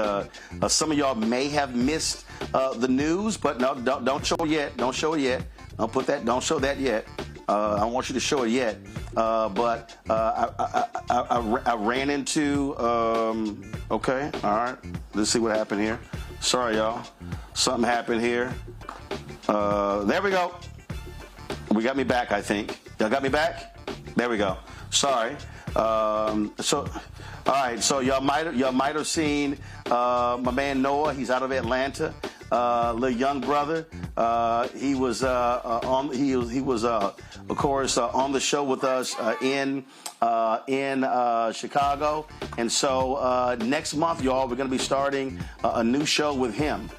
some of y'all may have missed the news, but no, don't show it yet. Don't show it yet. Don't show that yet. I don't want you to show it yet. But I ran into, okay, all right. Let's see what happened here. Sorry, y'all. Something happened here. There we go. We got me back, I think. Y'all got me back? There we go. Sorry. All right, so y'all might have seen my man Noah. He's out of Atlanta. Little young brother. He was of course on the show with us in Chicago. And so next month, y'all, we're going to be starting a new show with him.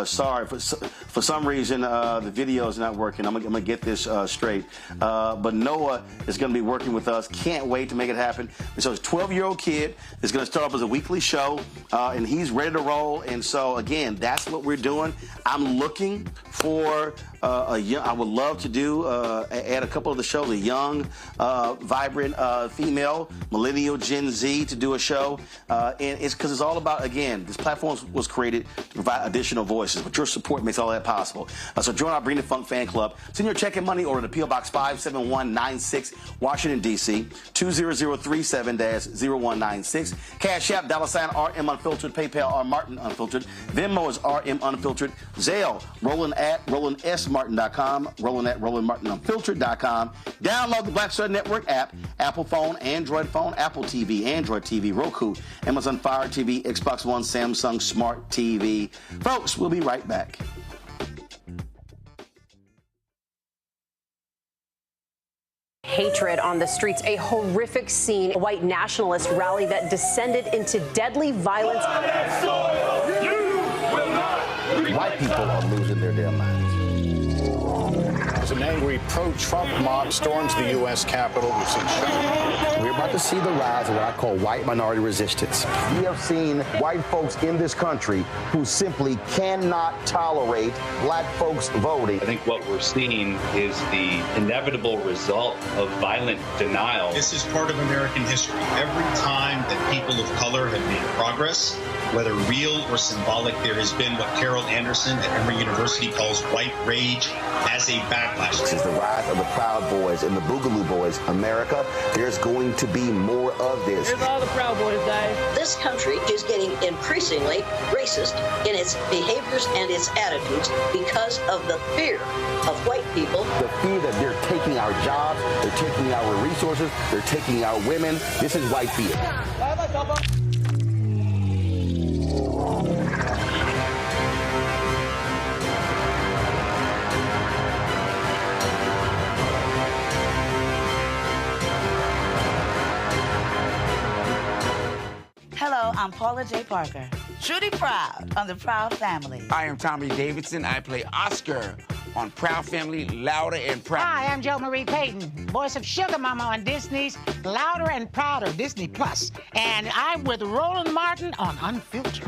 Sorry, for some reason the video is not working. I'm gonna get this straight. But Noah is gonna be working with us. Can't wait to make it happen. And so his 12-year-old kid is gonna start up as a weekly show, and he's ready to roll. And so again, that's what we're doing. I'm looking for I would love to do add a couple of the shows, a young, vibrant female, millennial, Gen Z to do a show. And it's because it's all about, again, this platform was created to provide additional original voices, but your support makes all that possible. So join our Bring the Funk fan club. Send your check and money order to P.O. Box 57196, Washington, D.C., 20037-0196. Cash App, $RM Unfiltered. PayPal, R Martin Unfiltered. Venmo is RM Unfiltered. Zelle, Roland@RolandSMartin.com, Roland@RolandMartinUnfiltered.com. Download the Black Star Network app, Apple phone, Android phone, Apple TV, Android TV, Roku, Amazon Fire TV, Xbox One, Samsung Smart TV. Folks, we'll be right back. Hatred on the streets, a horrific scene, a white nationalist rally that descended into deadly violence. White people are losing their damn minds. As an angry pro-Trump mob storms the U.S. Capitol, we've seen shooting. We're about to see the rise of what I call white minority resistance. We have seen white folks in this country who simply cannot tolerate black folks voting. I think what we're seeing is the inevitable result of violent denial. This is part of American history. Every time that people of color have made progress, whether real or symbolic, there has been what Carol Anderson at Emory University calls white rage as a backlash. This is the rise of the Proud Boys and the Boogaloo Boys. America, there's going to be more of this. Here's all the Proud Boys, Dave. This country is getting increasingly racist in its behaviors and its attitudes because of the fear of white people. The fear that they're taking our jobs, they're taking our resources, they're taking our women. This is white fear. Hello, I'm Paula J. Parker. Truly proud on the Proud Family. I am Tommy Davidson. I play Oscar on Proud Family, Louder and Proud. Hi, I'm Jo Marie Payton, voice of Sugar Mama on Disney's Louder and Prouder, Disney Plus. And I'm with Roland Martin on Unfiltered.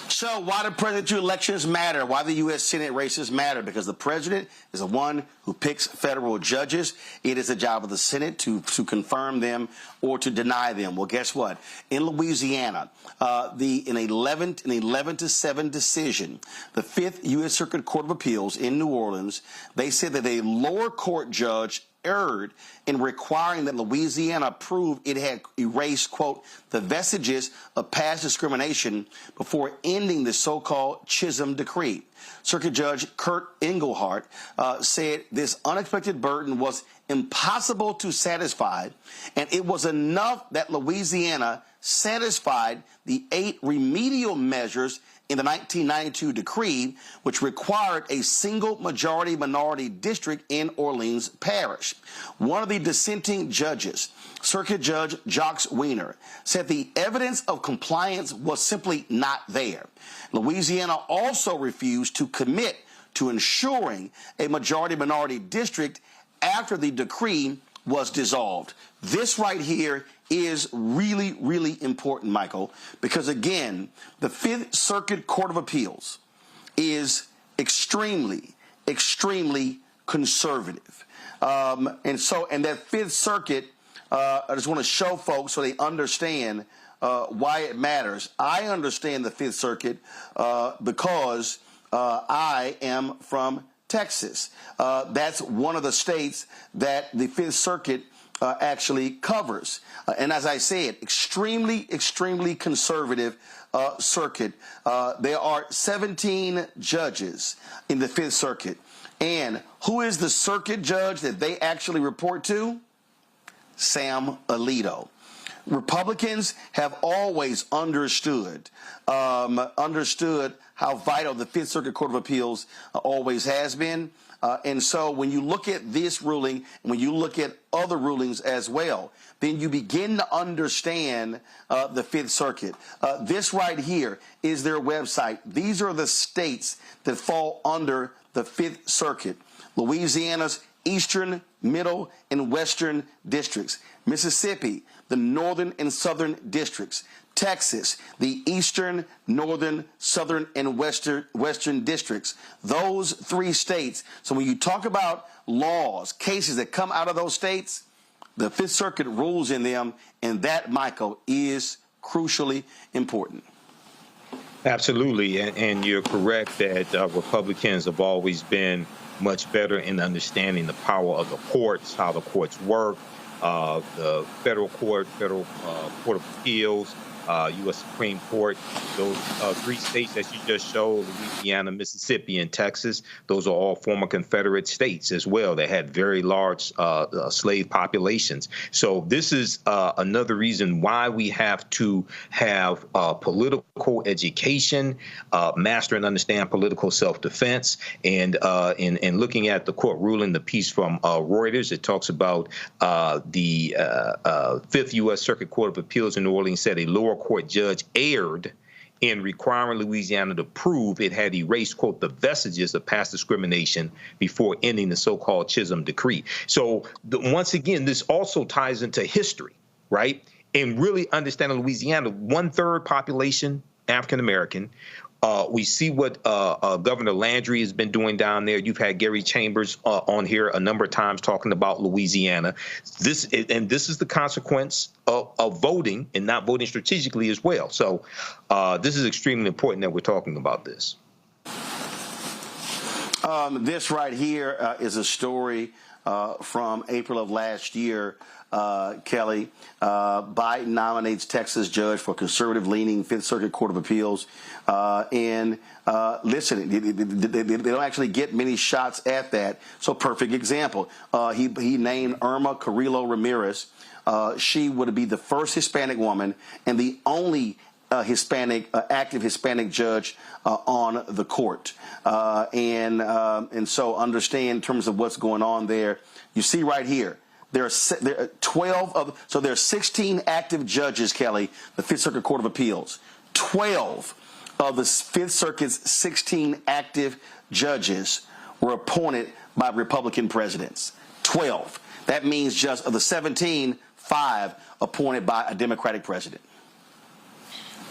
So why do presidential elections matter? Why the U.S. Senate races matter? Because the president is the one who picks federal judges. It is the job of the Senate to confirm them or to deny them. Well, guess what? In Louisiana, in 11-7 decision, the 5th U.S. Circuit Court of Appeals in New Orleans, they said that a lower court judge erred in requiring that Louisiana prove it had erased, quote, the vestiges of past discrimination before ending the so-called Chisholm Decree. Circuit Judge Kurt Engelhardt said this unexpected burden was impossible to satisfy, and it was enough that Louisiana satisfied the 8 remedial measures in the 1992 decree, which required a single majority minority district in Orleans Parish. One of the dissenting judges, Circuit Judge Jacques Wiener, said the evidence of compliance was simply not there. Louisiana also refused to commit to ensuring a majority minority district after the decree was dissolved. This right here is really, really important, Michael, because, again, the 5th Circuit Court of Appeals is extremely, extremely conservative. And that 5th Circuit, I just want to show folks so they understand why it matters. I understand the 5th Circuit because I am from Texas. That's one of the states that the 5th Circuit actually covers. And as I said, extremely, extremely conservative circuit. There are 17 judges in the 5th Circuit. And who is the circuit judge that they actually report to? Sam Alito. Republicans have always understood how vital the 5th Circuit Court of Appeals always has been. And so when you look at this ruling, and when you look at other rulings as well, then you begin to understand the 5th Circuit. This right here is their website. These are the states that fall under the 5th Circuit. Louisiana's eastern, middle, and western districts. Mississippi, the northern and southern districts. Texas, the eastern, northern, southern, and western districts. Those 3 states. So when you talk about laws, cases that come out of those states, the Fifth Circuit rules in them, and that, Michael, is crucially important. Absolutely, and you're correct that Republicans have always been much better in understanding the power of the courts, how the courts work, the federal court, Court of Appeals, U.S. Supreme Court. Those 3 states that you just showed, Louisiana, Mississippi, and Texas, those are all former Confederate states as well. They had very large slave populations. So this is another reason why we have to have political education, master and understand political self-defense. And in looking at the court ruling, the piece from Reuters, it talks about the 5th U.S. Circuit Court of Appeals in New Orleans said a lower court judge erred in requiring Louisiana to prove it had erased, quote, the vestiges of past discrimination before ending the so-called Chisholm Decree. So once again, this also ties into history, right? And really understanding Louisiana, 1/3 population African-American. We see what Governor Landry has been doing down there. You've had Gary Chambers on here a number of times talking about Louisiana. This is the consequence of voting and not voting strategically as well. So this is extremely important that we're talking about this. This right here is a story from April of last year. Kelly, Biden nominates Texas judge for conservative-leaning Fifth Circuit Court of Appeals. Listen, they don't actually get many shots at that. So perfect example. He named Irma Carrillo Ramirez. She would be the first Hispanic woman and the only active Hispanic judge on the court. And so understand in terms of what's going on there. You see right here. There are 12 of, so there are 16 active judges, Kelly, the Fifth Circuit Court of Appeals. 12 of the Fifth Circuit's 16 active judges were appointed by Republican presidents. 12. That means just of the 17, 5 appointed by a Democratic president.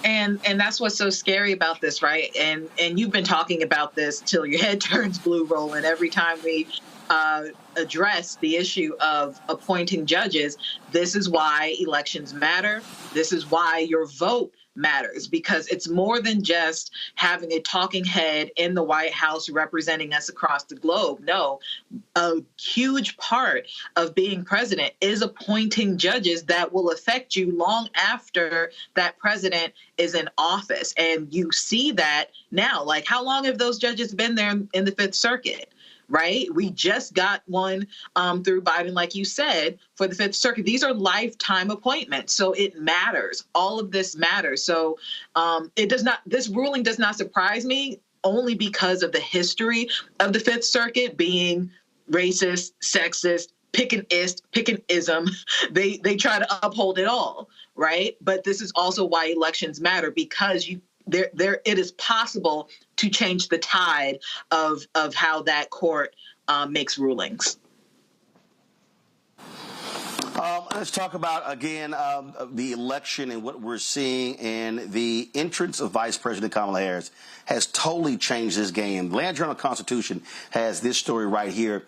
And that's what's so scary about this, right? And you've been talking about this till your head turns blue, Roland, every time we address the issue of appointing judges. This is why elections matter. This is why your vote matters, because it's more than just having a talking head in the White House representing us across the globe. No, a huge part of being president is appointing judges that will affect you long after that president is in office. And you see that now. Like, how long have those judges been there in the Fifth Circuit? Right? We just got one through Biden, like you said, for the Fifth Circuit. These are lifetime appointments. So it matters. All of this matters. So this ruling does not surprise me, only because of the history of the Fifth Circuit being racist, sexist, pick-and-ism. They try to uphold it all. Right? But this is also why elections matter, because it is possible to change the tide of how that court makes rulings. Let's talk about, again, the election and what we're seeing. And the entrance of Vice President Kamala Harris has totally changed this game. The Land Journal-Constitution has this story right here,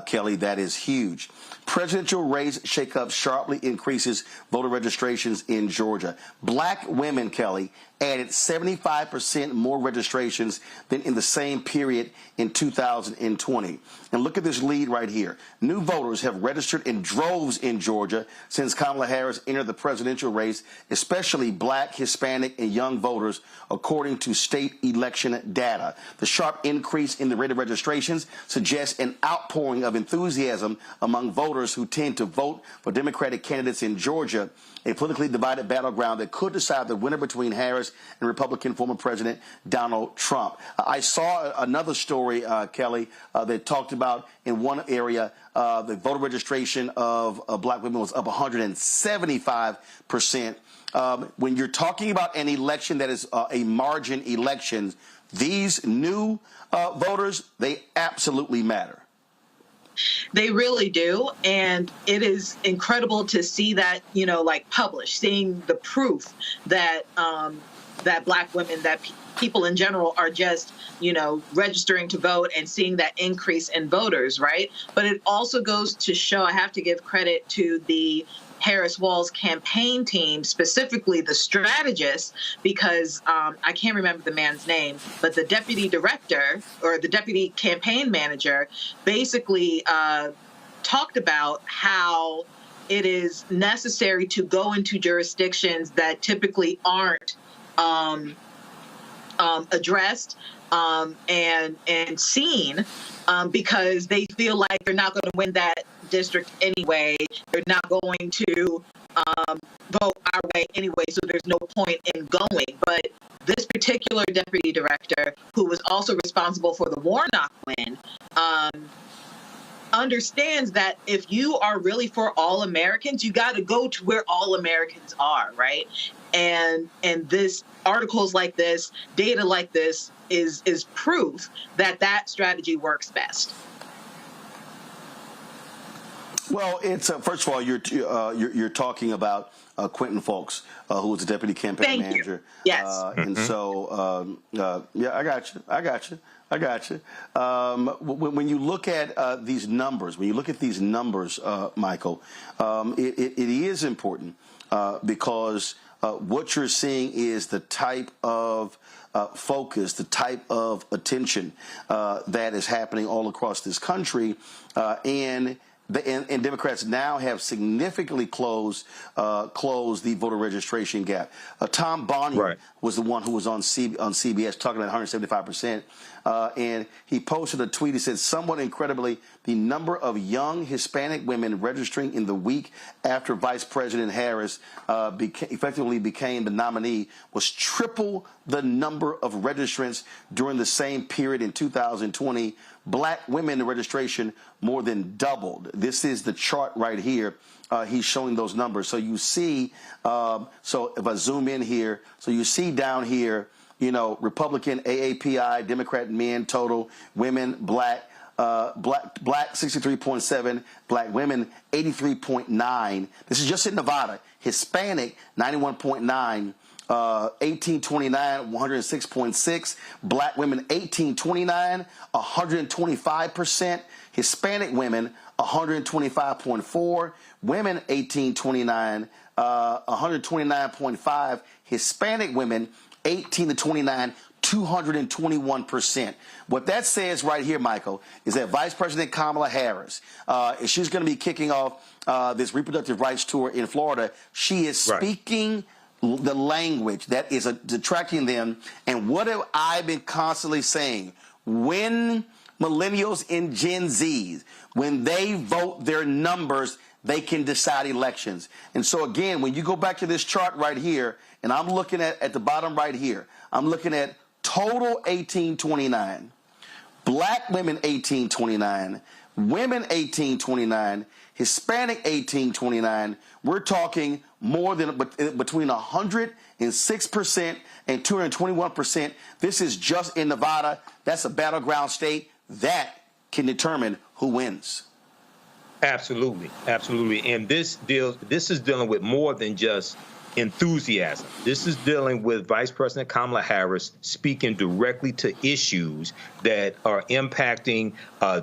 Kelly, that is huge. Presidential race shakeup sharply increases voter registrations in Georgia. Black women, Kelly, added 75% more registrations than in the same period in 2020. And look at this lead right here. New voters have registered in droves in Georgia since Kamala Harris entered the presidential race, especially black, Hispanic, and young voters, according to state election data. The sharp increase in the rate of registrations suggests an outpouring of enthusiasm among voters who tend to vote for Democratic candidates in Georgia, a politically divided battleground that could decide the winner between Harris and Republican former President Donald Trump. I saw another story, Kelly, that talked about in one area the voter registration of black women was up 175%. When you're talking about an election that is a margin election, these new voters, they absolutely matter. They really do. And it is incredible to see that, like published, seeing the proof that that Black women, that people in general are just, registering to vote and seeing that increase in voters, right? But it also goes to show, I have to give credit to the Harris-Walz campaign team, specifically the strategist, because I can't remember the man's name, but the deputy director or the deputy campaign manager basically talked about how it is necessary to go into jurisdictions that typically aren't addressed and seen because they feel like they're not going to win that district anyway. They're not going to vote our way anyway, so there's no point in going. But this particular deputy director, who was also responsible for the Warnock win, understands that if you are really for all Americans, you got to go to where all Americans are, right? And this articles like this, data like this is proof that that strategy works best. Well, it's first of all, you're talking about Quentin Folks, who was the deputy campaign manager. Yes. And so, yeah, I got you. When you look at these numbers, Michael, it is important because what you're seeing is the type of focus, the type of attention that is happening all across this country, and Democrats now have significantly closed the voter registration gap. Tom Bonnier was the one who was on CBS talking about 175%, and he posted a tweet. He said, somewhat incredibly, the number of young Hispanic women registering in the week after Vice President Harris effectively became the nominee was triple the number of registrants during the same period in 2020. Black women in registration more than doubled. This is the chart right here. He's showing those numbers. So you see, so if I zoom in here, so you see down here, Republican, AAPI, Democrat men total, women, black 63.7, black women 83.9. This is just in Nevada. Hispanic 91.9. 1829, 106.6. Black women 1829, 125%. Hispanic women 125.4. Women 1829, 129.5. Hispanic women 18 to 29, 221%. What that says right here, Michael, is that Vice President Kamala Harris, she's going to be kicking off this reproductive rights tour in Florida. She is speaking the language that is attracting them. And what have I been constantly saying? When millennials and Gen Zs, when they vote their numbers, they can decide elections. And so, again, when you go back to this chart right here, and I'm looking at the bottom right here, I'm looking at total 1829, black women 1829, women 1829, Hispanic 1829. We're talking more than between 106% and 221%. This is just in Nevada. That's a battleground state. That can determine who wins. Absolutely. And this is dealing with more than just enthusiasm. This is dealing with Vice President Kamala Harris speaking directly to issues that are impacting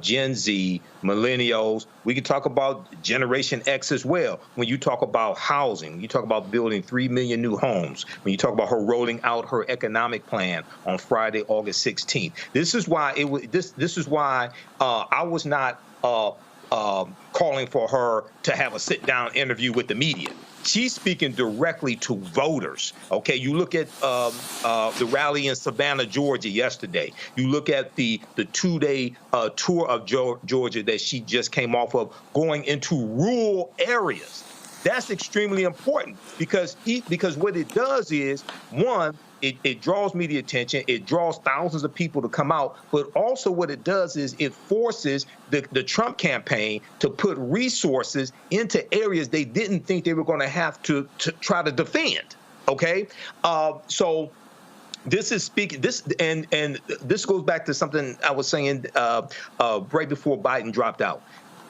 Gen Z, millennials. We can talk about Generation X as well. When you talk about housing, you talk about building 3 million new homes. When you talk about her rolling out her economic plan on Friday, August 16th. This is why I was not calling for her to have a sit-down interview with the media. She's speaking directly to voters. Okay, you look at the rally in Savannah, Georgia yesterday. You look at the 2-day tour of Georgia that she just came off of, going into rural areas. That's extremely important because what it does is, one, it draws media attention, it draws thousands of people to come out, but also what it does is it forces the Trump campaign to put resources into areas they didn't think they were going to have to try to defend, okay? So This is speaking. This and this goes back to something I was saying right before Biden dropped out.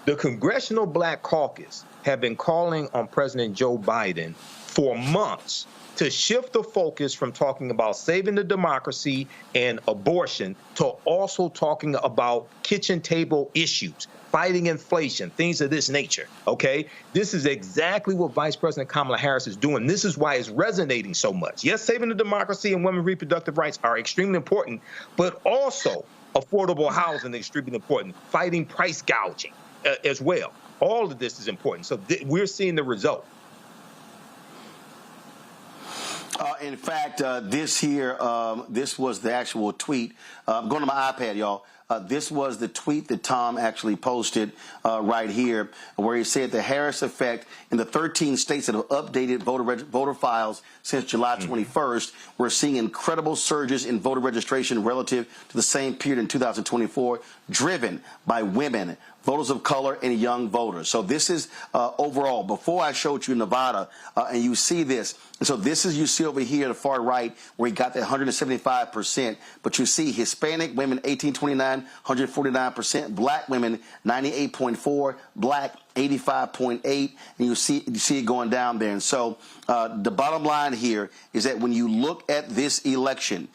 The Congressional Black Caucus have been calling on President Joe Biden for months to shift the focus from talking about saving the democracy and abortion to also talking about kitchen table issues, fighting inflation, things of this nature, okay? This is exactly what Vice President Kamala Harris is doing. This is why it's resonating so much. Yes, saving the democracy and women's reproductive rights are extremely important, but also affordable housing is extremely important, fighting price gouging as well. All of this is important. So we're seeing the result. In fact, this was the actual tweet. I'm going to my iPad, y'all. This was the tweet that Tom actually posted right here, where he said the Harris effect in the 13 states that have updated voter files since July 21st. We're seeing incredible surges in voter registration relative to the same period in 2024, driven by women, voters of color, and young voters. So this is overall. Before I showed you Nevada, and you see this. And so this is, you see over here, the far right, where he got that 175%. But you see Hispanic women, 1829, 149%. Black women, 98.4. Black, 85.8. And you see it going down there. And so the bottom line here is that when you look at this election,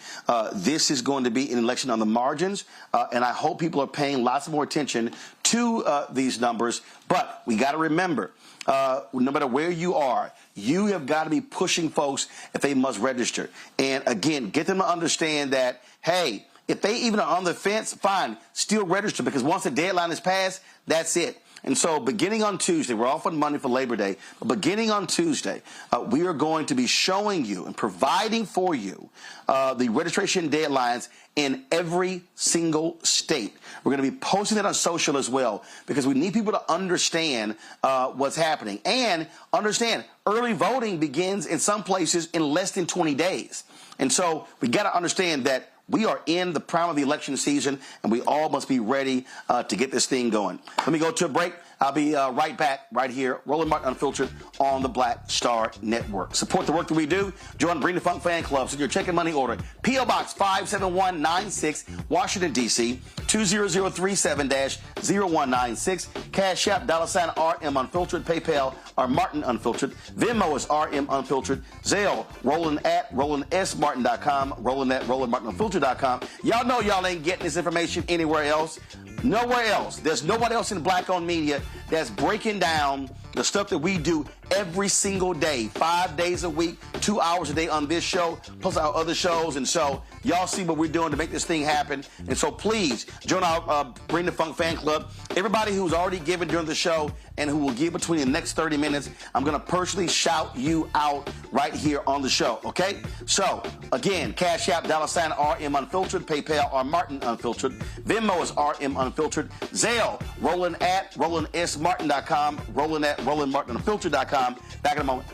this is going to be an election on the margins. And I hope people are paying lots more attention to these numbers. But we got to remember, no matter where you are, you have got to be pushing folks if they must register. And again, get them to understand that, hey, if they even are on the fence, fine, still register, because once the deadline is passed, that's it. And so beginning on Tuesday, we're off on Monday for Labor Day, but beginning on Tuesday, we are going to be showing you and providing for you the registration deadlines in every single state. We're going to be posting it on social as well, because we need people to understand what's happening. And understand, early voting begins in some places in less than 20 days. And so we got to understand that we are in the prime of the election season, and we all must be ready to get this thing going. Let me go to a break. I'll be right back right here, Roland Martin Unfiltered on the Black Star Network. Support the work that we do. Join Bring the Funk Fan Club. Send your check and money order. P.O. Box 57196, Washington, D.C., 20037-0196. Cash App, $RM Unfiltered. PayPal, R Martin Unfiltered. Venmo is RM Unfiltered. Zelle, Roland@RolandSMartin.com. Roland@RolandMartinUnfiltered.com. Y'all know y'all ain't getting this information anywhere else. Nowhere else. There's nobody else in black-owned media that's breaking down the stuff that we do every single day, 5 days a week, 2 hours a day on this show, plus our other shows. And so y'all see what we're doing to make this thing happen. And so please join our Bring the Funk Fan Club. Everybody who's already given during the show and who will give between the next 30 minutes, I'm going to personally shout you out right here on the show, okay? So, again, Cash App, $RM Unfiltered. PayPal, R Martin Unfiltered. Venmo is RM Unfiltered. Zelle, Roland@RolandSMartin.com. Roland@RolandMartinUnfiltered.com. Back in a moment.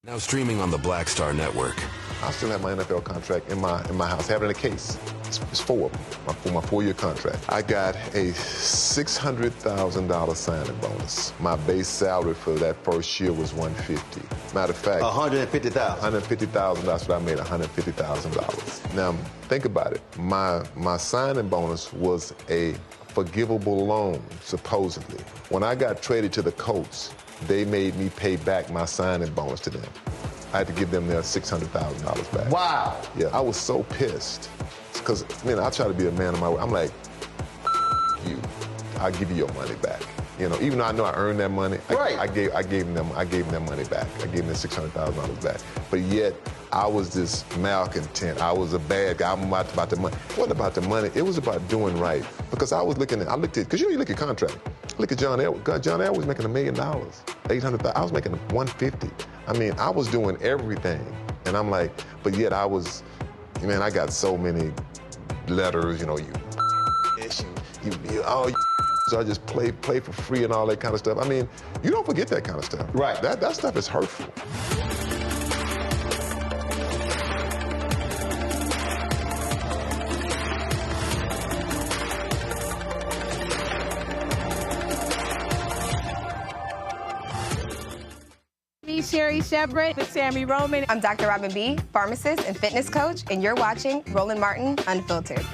Now streaming on the Black Star Network. I still have my NFL contract in my house. I have it in a case. It's 4 of them for my 4-year contract. I got a $600,000 signing bonus. My base salary for that first year was $150,000. Matter of fact, $150,000. $150,000. That's what I made. $150,000. Now think about it. My signing bonus was a forgivable loan, supposedly. When I got traded to the Colts, they made me pay back my signing bonus to them. I had to give them their $600,000 back. Wow. Yeah, I was so pissed. Because, I try to be a man of my word. I'm like, you, I'll give you your money back. Even though I know I earned that money, right. I gave them their money back. I gave them $600,000 back. But yet, I was this malcontent. I was a bad guy. I'm about the money. It wasn't about the money. It was about doing right. Because I looked at, because you look at contract. Look at John Elway. John Elway was making $1 million, $800,000. I was making $150,000. I was doing everything. And I'm like, but yet I was, I got so many letters, I just play for free and all that kind of stuff. You don't forget that kind of stuff. Right. That stuff is hurtful. Sherry Shepard with Sammy Roman. I'm Dr. Robin B., pharmacist and fitness coach, and you're watching Roland Martin Unfiltered.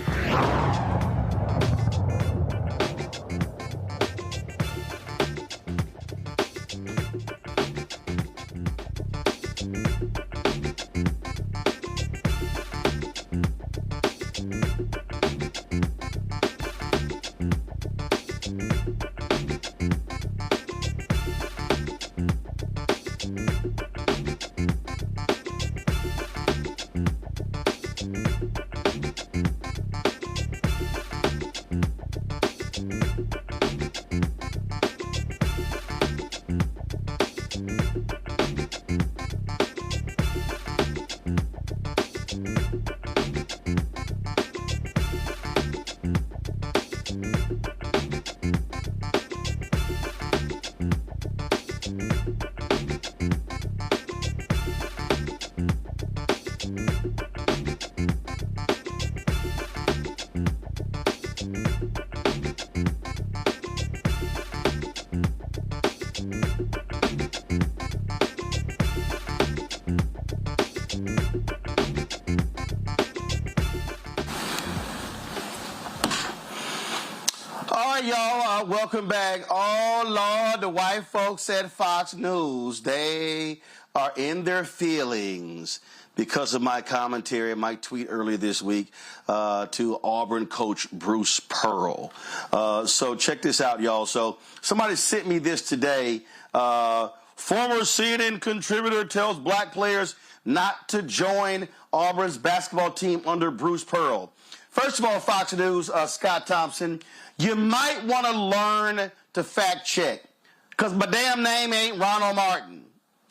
Y'all, welcome back. Oh, Lord, the white folks at Fox News, they are in their feelings because of my commentary, my tweet earlier this week to Auburn coach Bruce Pearl. So check this out, y'all. So somebody sent me this today. Former CNN contributor tells black players not to join Auburn's basketball team under Bruce Pearl. First of all, Fox News, Scott Thompson, you might want to learn to fact check, because my damn name ain't Ronald Martin.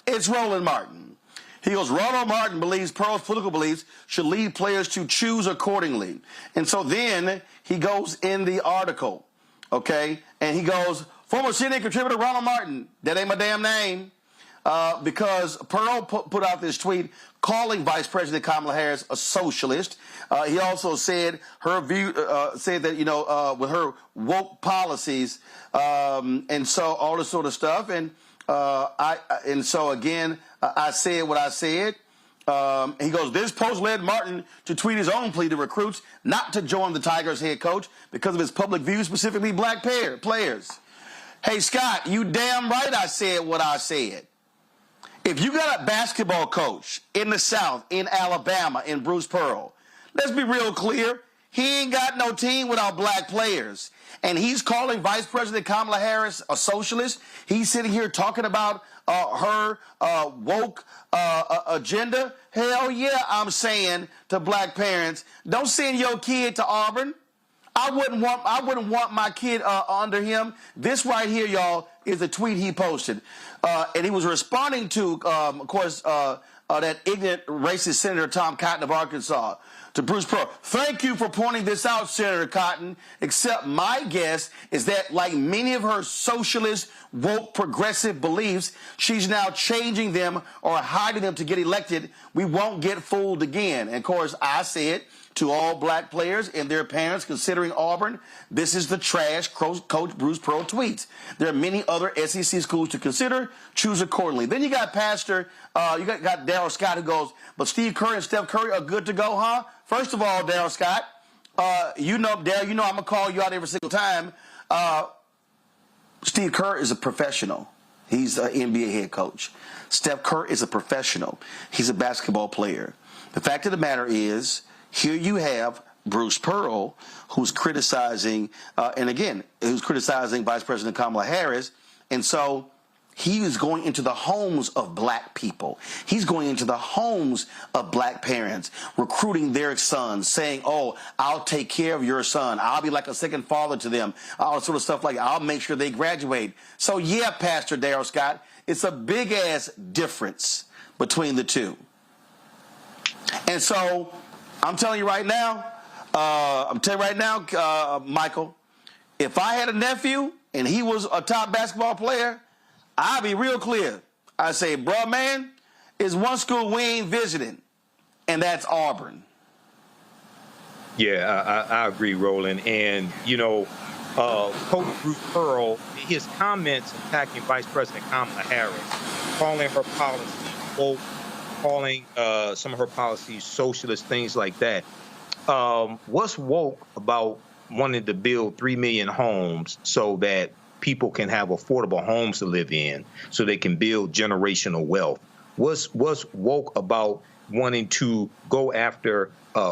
It's Roland Martin. He goes, Ronald Martin believes Pearl's political beliefs should lead players to choose accordingly. And so then he goes in the article, okay, and he goes, former CNN contributor Ronald Martin, that ain't my damn name, because Pearl put out this tweet calling Vice President Kamala Harris a socialist. He also said her view, said that, with her woke policies, and so all this sort of stuff. And I said what I said. He goes, this post led Martin to tweet his own plea to recruits not to join the Tigers head coach because of his public views, specifically black players. Hey, Scott, you damn right I said what I said. If you got a basketball coach in the South, in Alabama, in Bruce Pearl, let's be real clear. He ain't got no team without black players. And he's calling Vice President Kamala Harris a socialist. He's sitting here talking about her woke agenda. Hell yeah, I'm saying to black parents, don't send your kid to Auburn. I wouldn't want my kid under him. This right here, y'all, is a tweet he posted. And he was responding to, of course, that ignorant racist Senator Tom Cotton of Arkansas, to Bruce Pearl. Thank you for pointing this out, Senator Cotton, except my guess is that, like many of her socialist, woke, progressive beliefs, she's now changing them or hiding them to get elected. We won't get fooled again. And, of course, I said to all black players and their parents considering Auburn, this is the trash Coach Bruce Pearl tweets. There are many other SEC schools to consider. Choose accordingly. Then you got Pastor, you got Darryl Scott, who goes, but Steve Curry and Steph Curry are good to go, huh? First of all, Darryl Scott, Darryl, I'm going to call you out every single time. Steve Kerr is a professional. He's an NBA head coach. Steph Curry is a professional. He's a basketball player. The fact of the matter is, here you have Bruce Pearl, who's criticizing, who's criticizing Vice President Kamala Harris. And so he is going into the homes of black people. He's going into the homes of black parents, recruiting their sons, saying, oh, I'll take care of your son. I'll be like a second father to them. All sort of stuff like that. I'll make sure they graduate. So, yeah, Pastor Darryl Scott, it's a big-ass difference between the two. And so I'm telling you right now, Michael, if I had a nephew and he was a top basketball player, I'd be real clear. I say, bruh, man, it's one school we ain't visiting, and that's Auburn. Yeah, I agree, Roland. And, Coach Bruce Pearl, his comments attacking Vice President Kamala Harris calling her policy woke, calling some of her policies socialist, things like that. What's woke about wanting to build 3 million homes so that people can have affordable homes to live in, so they can build generational wealth? What's woke about wanting to go after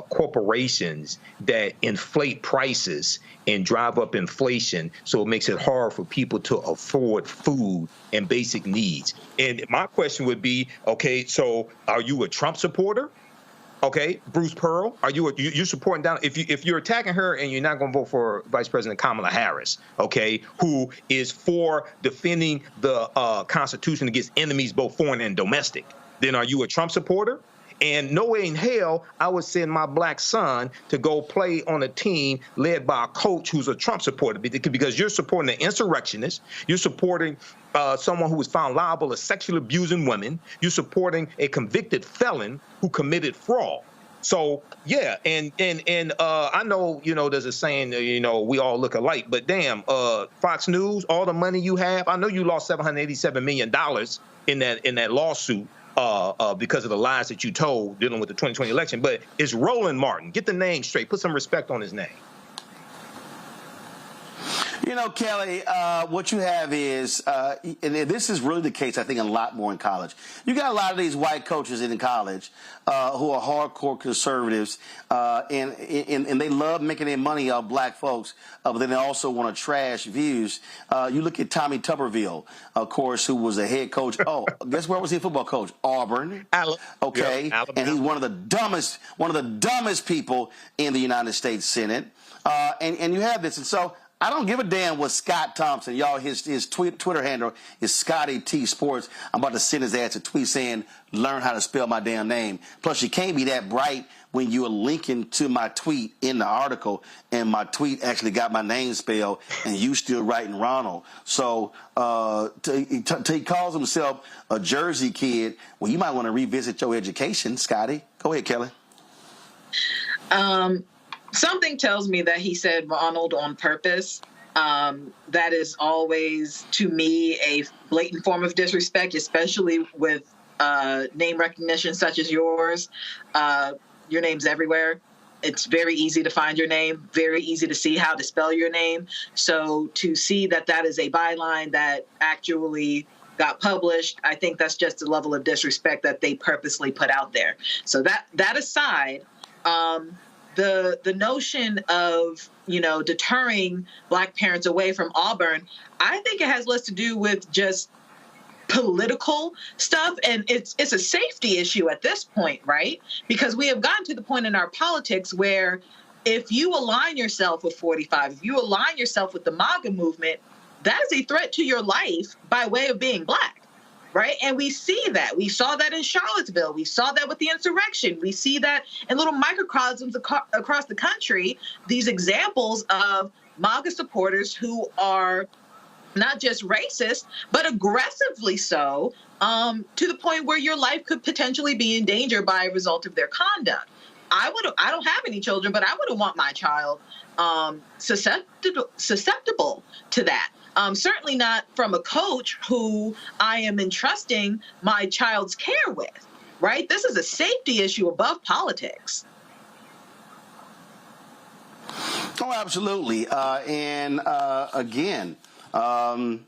corporations that inflate prices and drive up inflation, so it makes it hard for people to afford food and basic needs? And my question would be, okay, so are you a Trump supporter? Okay, Bruce Pearl, are you supporting Donald? If you're attacking her and you're not going to vote for Vice President Kamala Harris, okay, who is for defending the Constitution against enemies, both foreign and domestic, then are you a Trump supporter? And no way in hell I would send my black son to go play on a team led by a coach who's a Trump supporter, because you're supporting an insurrectionist. You're supporting someone who was found liable of sexually abusing women. You're supporting a convicted felon who committed fraud. So, yeah, and I know, there's a saying, we all look alike, but damn, Fox News, all the money you have, I know you lost $787 million in that lawsuit. Because of the lies that you told dealing with the 2020 election. But it's Roland Martin. Get the name straight. Put some respect on his name. Kelly, what you have is, and this is really the case, I think, a lot more in college. You got a lot of these white coaches in college who are hardcore conservatives, and they love making their money off black folks, but then they also want to trash views. You look at Tommy Tuberville, of course, who was a head coach. Oh, guess where was he a football coach? Auburn. Okay, yeah, and he's one of the dumbest people in the United States Senate. And you have this, and so I don't give a damn what Scott Thompson, y'all, his Twitter handle is Scotty T Sports. I'm about to send his ass a tweet saying, learn how to spell my damn name. Plus, you can't be that bright when you are linking to my tweet in the article, and my tweet actually got my name spelled, and you still writing Ronald. So he calls himself a Jersey kid. Well, you might want to revisit your education, Scotty. Go ahead, Kelly. Something tells me that he said Ronald on purpose. That is always, to me, a blatant form of disrespect, especially with name recognition such as yours. Your name's everywhere. It's very easy to find your name, very easy to see how to spell your name. So to see that is a byline that actually got published, I think that's just a level of disrespect that they purposely put out there. So that aside, the notion of, deterring black parents away from Auburn, I think it has less to do with just political stuff, and it's a safety issue at this point, right? Because we have gotten to the point in our politics where if you align yourself with 45, if you align yourself with the MAGA movement, that is a threat to your life by way of being black. Right. And we see that. We saw that in Charlottesville. We saw that with the insurrection. We see that in little microcosms across the country, these examples of MAGA supporters who are not just racist, but aggressively so, to the point where your life could potentially be in danger by a result of their conduct. I don't have any children, but I wouldn't want my child susceptible to that. Certainly not from a coach who I am entrusting my child's care with, right? This is a safety issue above politics. Oh, absolutely. Again, I'm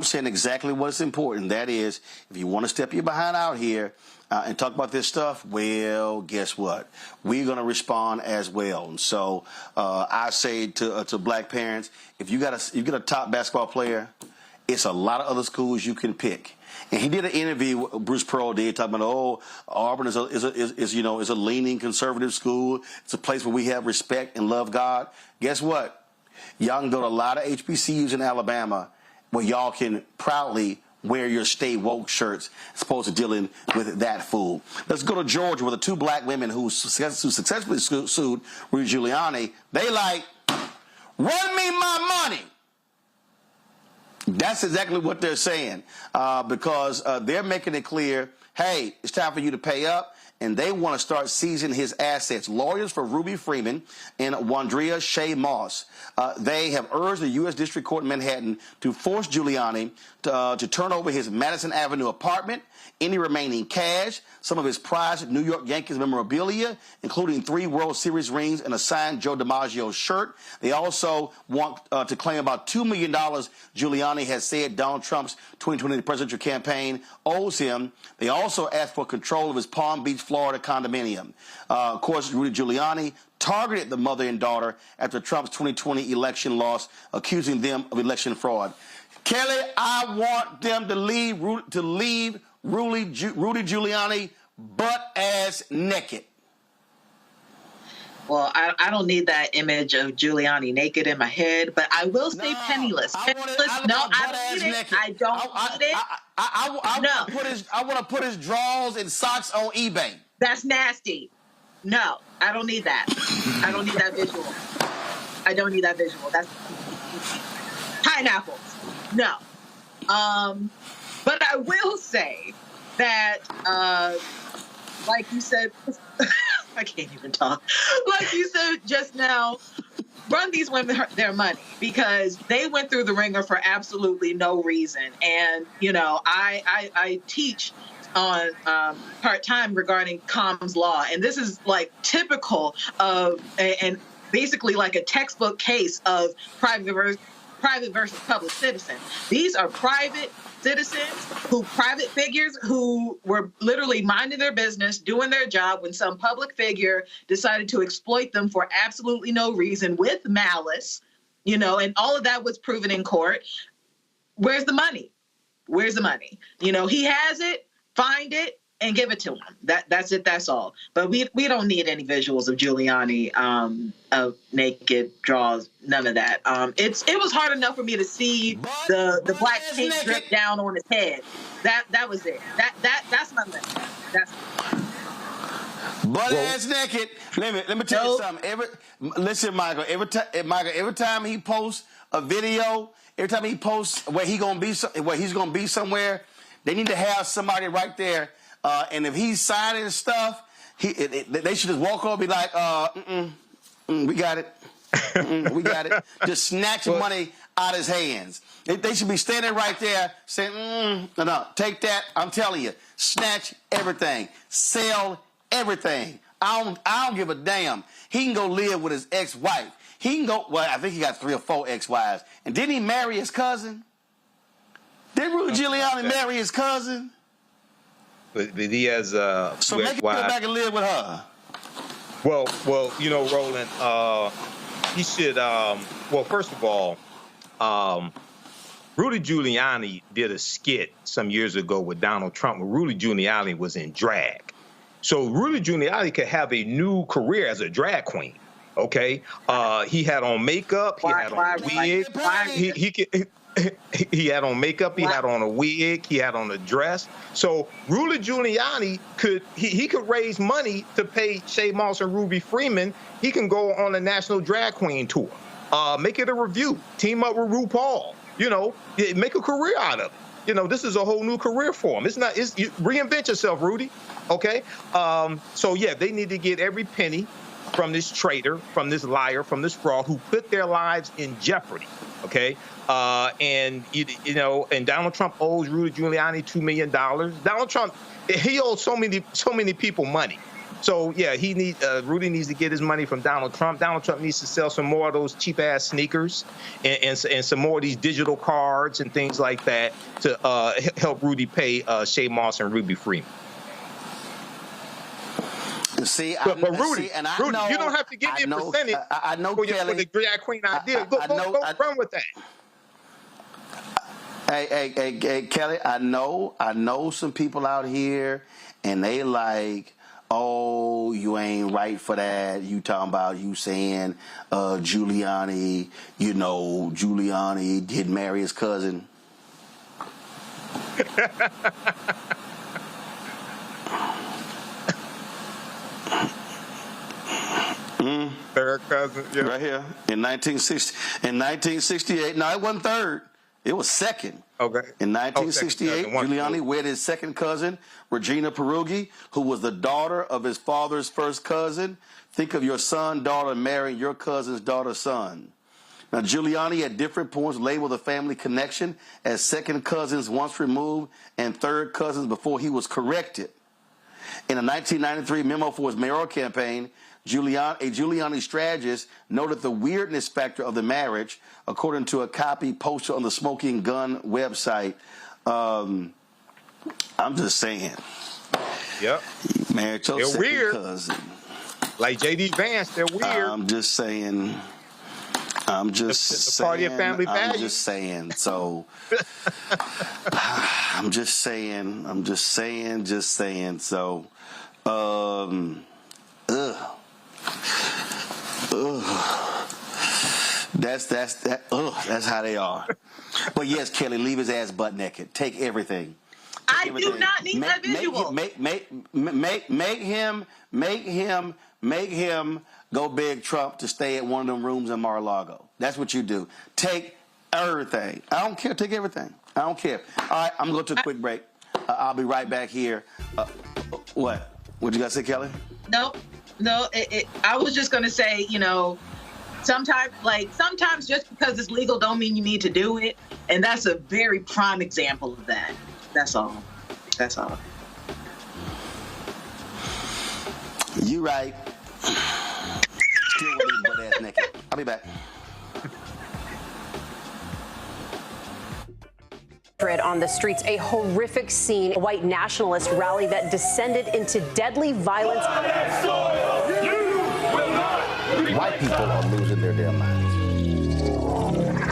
saying exactly what's important. That is, if you want to step your behind out here and talk about this stuff, well, guess what? We're going to respond as well. And so I say to black parents, if you got a top basketball player, it's a lot of other schools you can pick. And he did an interview, Bruce Pearl did, talking about, Auburn is a leaning conservative school. It's a place where we have respect and love God. Guess what? Y'all can go to a lot of HBCUs in Alabama where y'all can proudly wear your Stay Woke shirts as opposed to dealing with that fool. Let's go to Georgia, where the two black women who successfully sued Rudy Giuliani, they like, run me my money. That's exactly what they're saying, because they're making it clear, hey, it's time for you to pay up. and they want to start seizing his assets. Lawyers for Ruby Freeman and Wandrea Shea Moss, they have urged the U.S. District Court in Manhattan to force Giuliani to turn over his Madison Avenue apartment, any remaining cash, some of his prized New York Yankees memorabilia, including 3 World Series rings and a signed Joe DiMaggio shirt. They also want to claim about $2 million Giuliani has said Donald Trump's 2020 presidential campaign owes him. They also asked for control of his Palm Beach, Florida condominium. Of course, Rudy Giuliani targeted the mother and daughter after Trump's 2020 election loss, accusing them of election fraud. Kelly, I want them to leave Rudy Giuliani butt-ass naked. Well, I don't need that image of Giuliani naked in my head, but I will say penniless. I don't need it. I don't need it. I want to put his drawers and socks on eBay. That's nasty. No, I don't need that. I don't need that visual. I don't need that visual. That's pineapples. No. But I will say that, like you said, I can't even talk. Like you said just now, run these women their money because they went through the ringer for absolutely no reason. And, you know, I teach on part-time regarding Comms law. And this is like typical of, and basically like a textbook case of private versus public citizen. These are private citizens private figures who were literally minding their business, doing their job when some public figure decided to exploit them for absolutely no reason with malice, you know, and all of that was proven in court. Where's the money? Where's the money? You know, he has it, find it, and give it to him. That's it. That's all. But we don't need any visuals of Giuliani of naked draws. None of that. It was hard enough for me to see the black paint drip down on his head. That was it. That's my limit. That's butt ass naked. Let me tell you something. Listen, Michael. Every time he posts a video, every time he posts where he's gonna be somewhere, they need to have somebody right there. And if he's signing stuff, they should just walk over and be like, we got it. We got it. Just snatch money out of his hands. They should be standing right there saying, no, take that. I'm telling you, snatch everything. Sell everything. I don't give a damn. He can go live with his ex-wife. He can go, well, I think he got 3 or 4 ex-wives. And didn't he marry his cousin? Didn't Rudy Giuliani marry his cousin? But he has so make him go back and live with her. Well, you know, Roland, he should. Well, first of all, Rudy Giuliani did a skit some years ago with Donald Trump where Rudy Giuliani was in drag. So Rudy Giuliani could have a new career as a drag queen. Okay, he had on makeup, he had on a wig, he had on makeup, he had on a wig, he had on a dress. So Rudy Giuliani could raise money to pay Shea Moss and Ruby Freeman. He can go on a national drag queen tour, make it a review, team up with RuPaul. You know, make a career out of it. You know, this is a whole new career for him. You reinvent yourself, Rudy. Okay, so yeah, they need to get every penny from this traitor, from this liar, from this fraud who put their lives in jeopardy. Okay. And you know, and Donald Trump owes Rudy Giuliani $2 million. Donald Trump, he owes so many people money. So yeah, Rudy needs to get his money from Donald Trump. Donald Trump needs to sell some more of those cheap ass sneakers and some more of these digital cards and things like that to help Rudy pay Shea Moss and Ruby Freeman. See, but Rudy, know, you don't have to give me a percentage I know, for Kelly, the drag queen idea. Go run with that. Hey, Kelly, I know some people out here, and they like, oh, you ain't right for that. You talking about you saying Giuliani, you know, Giuliani did marry his cousin. Third cousin, yeah. Right here in 1968. No, it wasn't third. It was second. Okay. In 1968, second, Giuliani wed his second cousin, Regina Peruggi, who was the daughter of his father's first cousin. Think of your son, daughter marrying your cousin's daughter's son. Now, Giuliani at different points labeled the family connection as second cousins once removed and third cousins before he was corrected. In a 1993 memo for his mayoral campaign, a Giuliani strategist noted the weirdness factor of the marriage, according to a copy posted on the Smoking Gun website. I'm just saying. Yep. You married your second weird. cousin. Like J.D. Vance, they're weird. I'm just saying. I'm just saying. Party of family values. I'm just saying. So. I'm just saying. I'm just saying. Just saying. So. That's how they are. But yes, Kelly, leave his ass butt naked. Take everything. I do not need that visual. Make him go beg Trump to stay at one of them rooms in Mar-a-Lago. That's what you do. Take everything. I don't care. Take everything. I don't care. All right, I'm going to go to a quick break. I'll be right back here. What? What you got to say, Kelly? No. I was just going to say, sometimes just because it's legal don't mean you need to do it. And that's a very prime example of that. That's all. You right. Still want to butt ass naked. I'll be back. On the streets, a horrific scene, a white nationalist rally that descended into deadly violence. White people are losing their damn minds.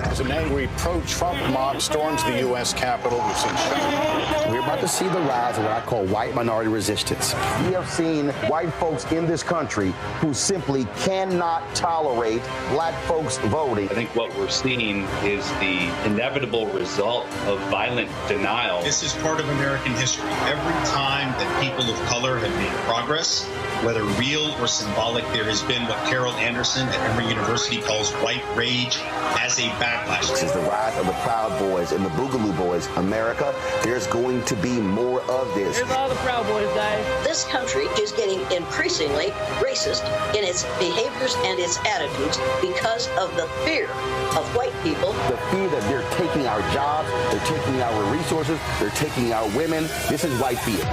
As an angry pro-Trump mob storms the U.S. Capitol, we've seen shooting. We're about to see the rise of what I call white minority resistance. We have seen white folks in this country who simply cannot tolerate black folks voting. I think what we're seeing is the inevitable result of violent denial. This is part of American history. Every time that people of color have made progress, whether real or symbolic, there has been what Carol Anderson at Emory University calls white rage as a backlash. This is the rise of the Proud Boys and the Boogaloo Boys. America, there's going to be more of this. Here's all the Proud Boys, guys. This country is getting increasingly racist in its behaviors and its attitudes because of the fear of white people. The fear that they're taking our jobs, they're taking our resources, they're taking our women. This is white fear.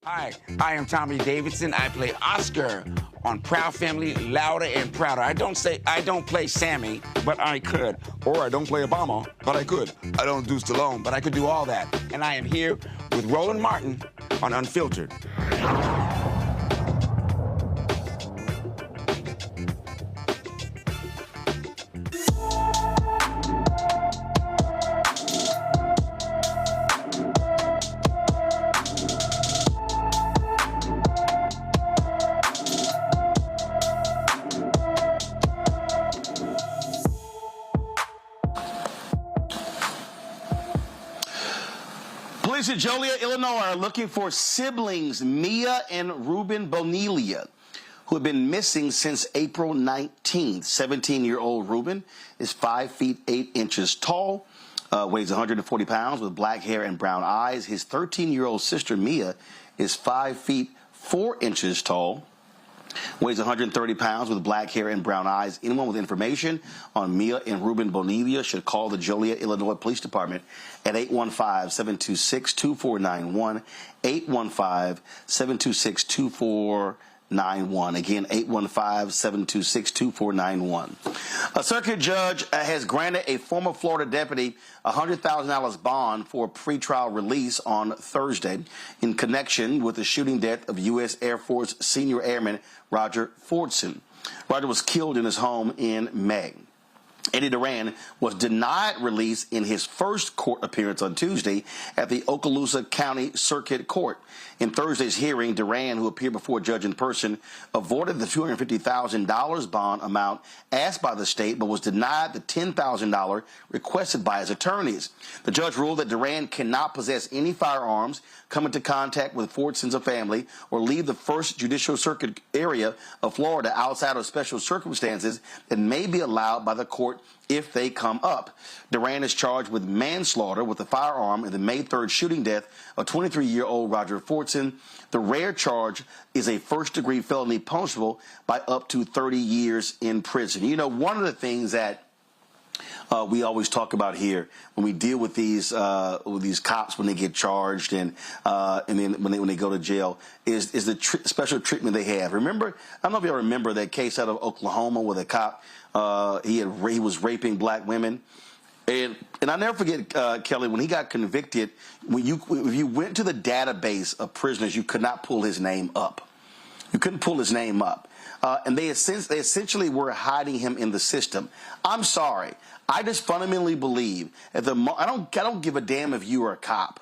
Hi, I am Tommy Davidson. I play Oscar on Proud Family, Louder and Prouder. I don't play Sammy, but I could. Or I don't play Obama, but I could. I don't do Stallone, but I could do all that. And I am here with Roland Martin on Unfiltered. Police in Joliet, Illinois are looking for siblings Mia and Ruben Bonilla, who have been missing since April 19th. 17-year-old Ruben is 5 feet 8 inches tall, weighs 140 pounds with black hair and brown eyes. His 13-year-old sister Mia is 5 feet 4 inches tall, weighs 130 pounds with black hair and brown eyes. Anyone with information on Mia and Ruben Bonilla should call the Joliet, Illinois Police Department at 815-726-2491, 815-726-2491. Again, 815-726-2491. A circuit judge has granted a former Florida deputy $100,000 bond for pretrial release on Thursday in connection with the shooting death of U.S. Air Force senior airman Roger Fordson. Roger was killed in his home in May. Eddie Duran was denied release in his first court appearance on Tuesday at the Okaloosa County Circuit Court. In Thursday's hearing, Duran, who appeared before a judge in person, avoided the $250,000 bond amount asked by the state, but was denied the $10,000 requested by his attorneys. The judge ruled that Duran cannot possess any firearms, come into contact with Fortson's family, or leave the First Judicial Circuit area of Florida outside of special circumstances that may be allowed by the court if they come up. Duran is charged with manslaughter with a firearm in the May 3rd shooting death of 23-year-old Roger Fortson. The rare charge is a first-degree felony punishable by up to 30 years in prison. You know, one of the things that we always talk about here when we deal with these cops when they get charged and then when they go to jail is the special treatment they have. Remember, I don't know if y'all remember that case out of Oklahoma where the cop he was raping black women. And I never forget, Kelly, when he got convicted, if you went to the database of prisoners, you could not pull his name up. You couldn't pull his name up. And they essentially were hiding him in the system. I'm sorry. I just fundamentally believe that I don't give a damn if you are a cop.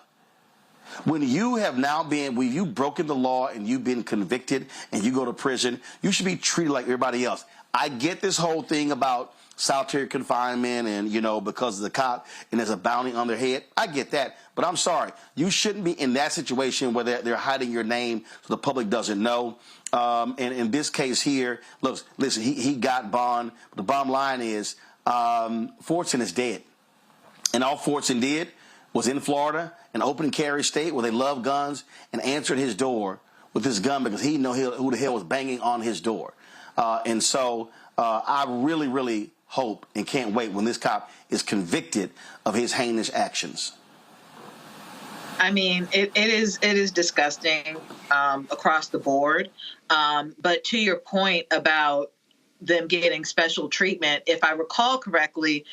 When you have now when you've broken the law and you've been convicted and you go to prison, you should be treated like everybody else. I get this whole thing about solitary confinement and, you know, because of the cop and there's a bounty on their head. I get that. But I'm sorry. You shouldn't be in that situation where they're hiding your name so the public doesn't know. And in this case here, look, listen, he got bond. But the bottom line is Fortson is dead. And all Fortson did was in Florida, an open carry state where they love guns, and answered his door with his gun because he didn't know who the hell was banging on his door. And so I really, really hope and can't wait when this cop is convicted of his heinous actions. I mean, it is disgusting across the board. But to your point about them getting special treatment, if I recall correctly,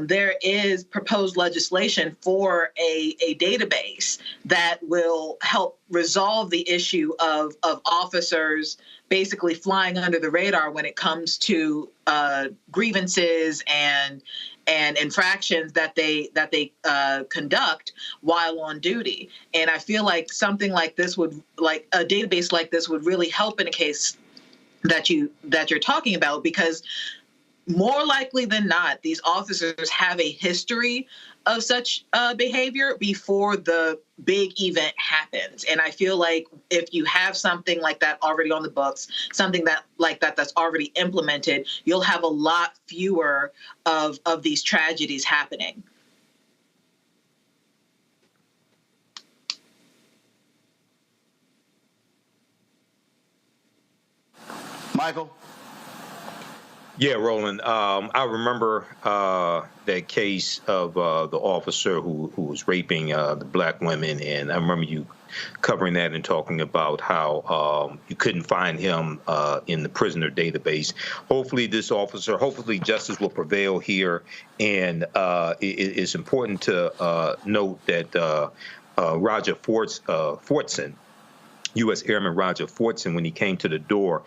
there is proposed legislation for a database that will help resolve the issue of officers basically flying under the radar when it comes to grievances and infractions that they conduct while on duty. And I feel like something like this like a database like this would really help in a case that you're talking about, because more likely than not, these officers have a history of such behavior before the big event happens. And I feel like if you have something like that already on the books, something that's already implemented, you'll have a lot fewer of these tragedies happening. Michael? Yeah, Roland. I remember that case of the officer who was raping the black women, and I remember you covering that and talking about how you couldn't find him in the prisoner database. Hopefully justice will prevail here, and it's important to note that Roger Fortson, U.S. Airman Roger Fortson, when he came to the door,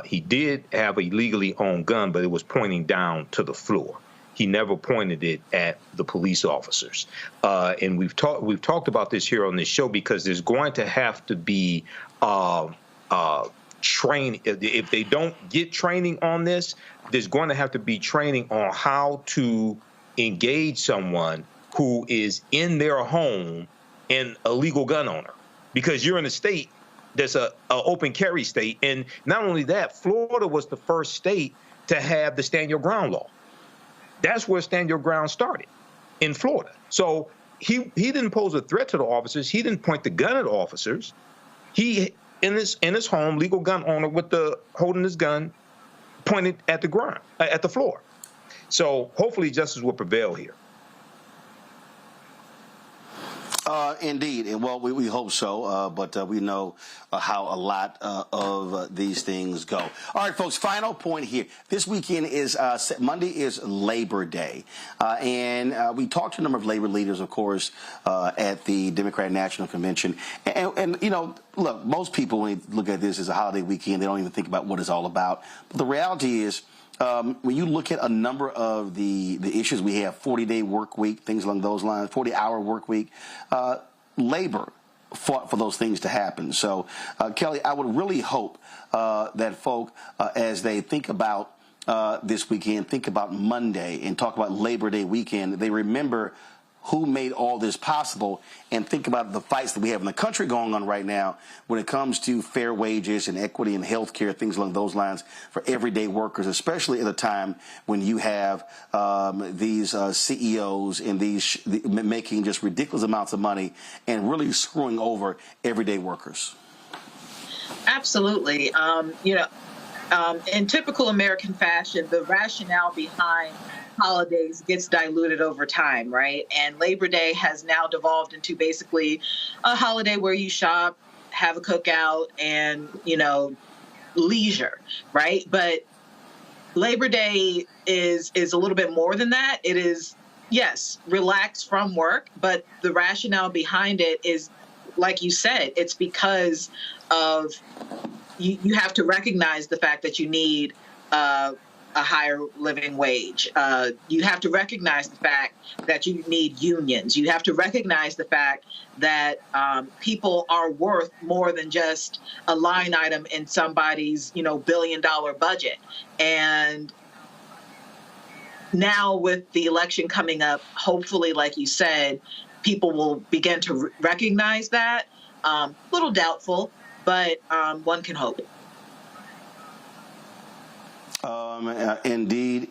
he did have a legally owned gun, but it was pointing down to the floor. He never pointed it at the police officers. And we've talked about this here on this show because there's going to have to be training. If they don't get training on this, there's going to have to be training on how to engage someone who is in their home and a legal gun owner, because you're in a state that's a open carry state. And not only that, Florida was the first state to have the stand your ground law. That's where stand your ground started, in Florida. So he didn't pose a threat to the officers. He didn't point the gun at officers. He in his home, legal gun owner holding his gun, pointed at the ground, at the floor. So hopefully justice will prevail here. Indeed, and well, we hope so, but we know how a lot of these things go. All right, folks, final point here. This weekend is Monday is Labor Day, and we talked to a number of labor leaders, of course, at the Democratic National Convention. And you know, look, most people, when they look at this as a holiday weekend, they don't even think about what it's all about. But the reality is, when you look at a number of the issues we have, 40-day work week, things along those lines, 40-hour work week, labor fought for those things to happen. So, Kelly, I would really hope that folk, as they think about this weekend, think about Monday and talk about Labor Day weekend, they remember who made all this possible and think about the fights that we have in the country going on right now when it comes to fair wages and equity and health care, things along those lines for everyday workers, especially at a time when you have these CEOs and these making just ridiculous amounts of money and really screwing over everyday workers. Absolutely. In typical American fashion, the rationale behind holidays gets diluted over time, right? And Labor Day has now devolved into basically a holiday where you shop, have a cookout, and, leisure, right? But Labor Day is a little bit more than that. It is, yes, relax from work, but the rationale behind it is, like you said, it's because of you have to recognize the fact that you need a higher living wage. You have to recognize the fact that you need unions. You have to recognize the fact that people are worth more than just a line item in somebody's, billion-dollar budget. And now with the election coming up, hopefully, like you said, people will begin to recognize that. A little doubtful, but one can hope. Indeed.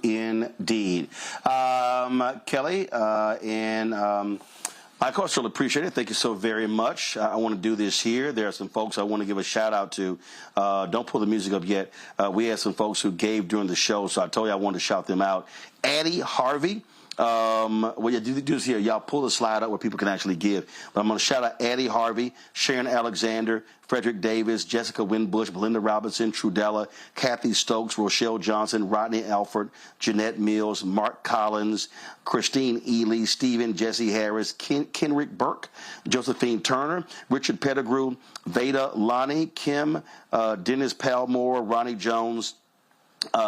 Kelly, and I, of course, really appreciate it. Thank you so very much. I want to do this here. There are some folks I want to give a shout out to. Don't pull the music up yet. We had some folks who gave during the show, so I told you I wanted to shout them out. Addie Harvey. What you do is here, y'all pull the slide up where people can actually give. But I'm going to shout out Addie Harvey, Sharon Alexander, Frederick Davis, Jessica Winbush, Belinda Robinson, Trudella, Kathy Stokes, Rochelle Johnson, Rodney Alford, Jeanette Mills, Mark Collins, Christine Ely, Stephen Jesse Harris, Kenrick Burke, Josephine Turner, Richard Pettigrew, Veda Lonnie, Kim, Dennis Palmore, Ronnie Jones,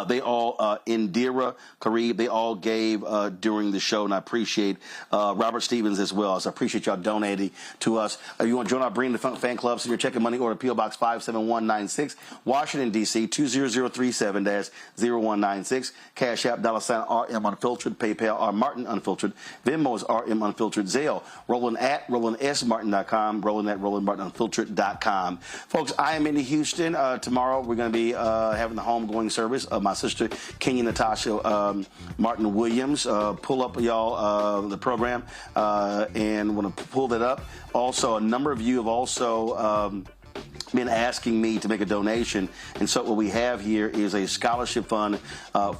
they all, Indira Karib, they all gave during the show, and I appreciate Robert Stevens as well. So I appreciate y'all donating to us. If you want to join our Bring the Funk fan club, send your check and money order, P.O. Box 57196, Washington, D.C., 20037-0196. Cash App, $RM Unfiltered, PayPal, R Martin Unfiltered, Venmo is RM Unfiltered, Zelle, Roland at RolandSMartin.com, Roland at RolandMartinUnfiltered.com. Folks, I am in Houston. Tomorrow we're going to be having the homegoing service of my sister, Kenya Natasha Martin Williams. Pull up, y'all, the program, and want to pull that up. Also, a number of you have also been asking me to make a donation, and so what we have here is a scholarship fund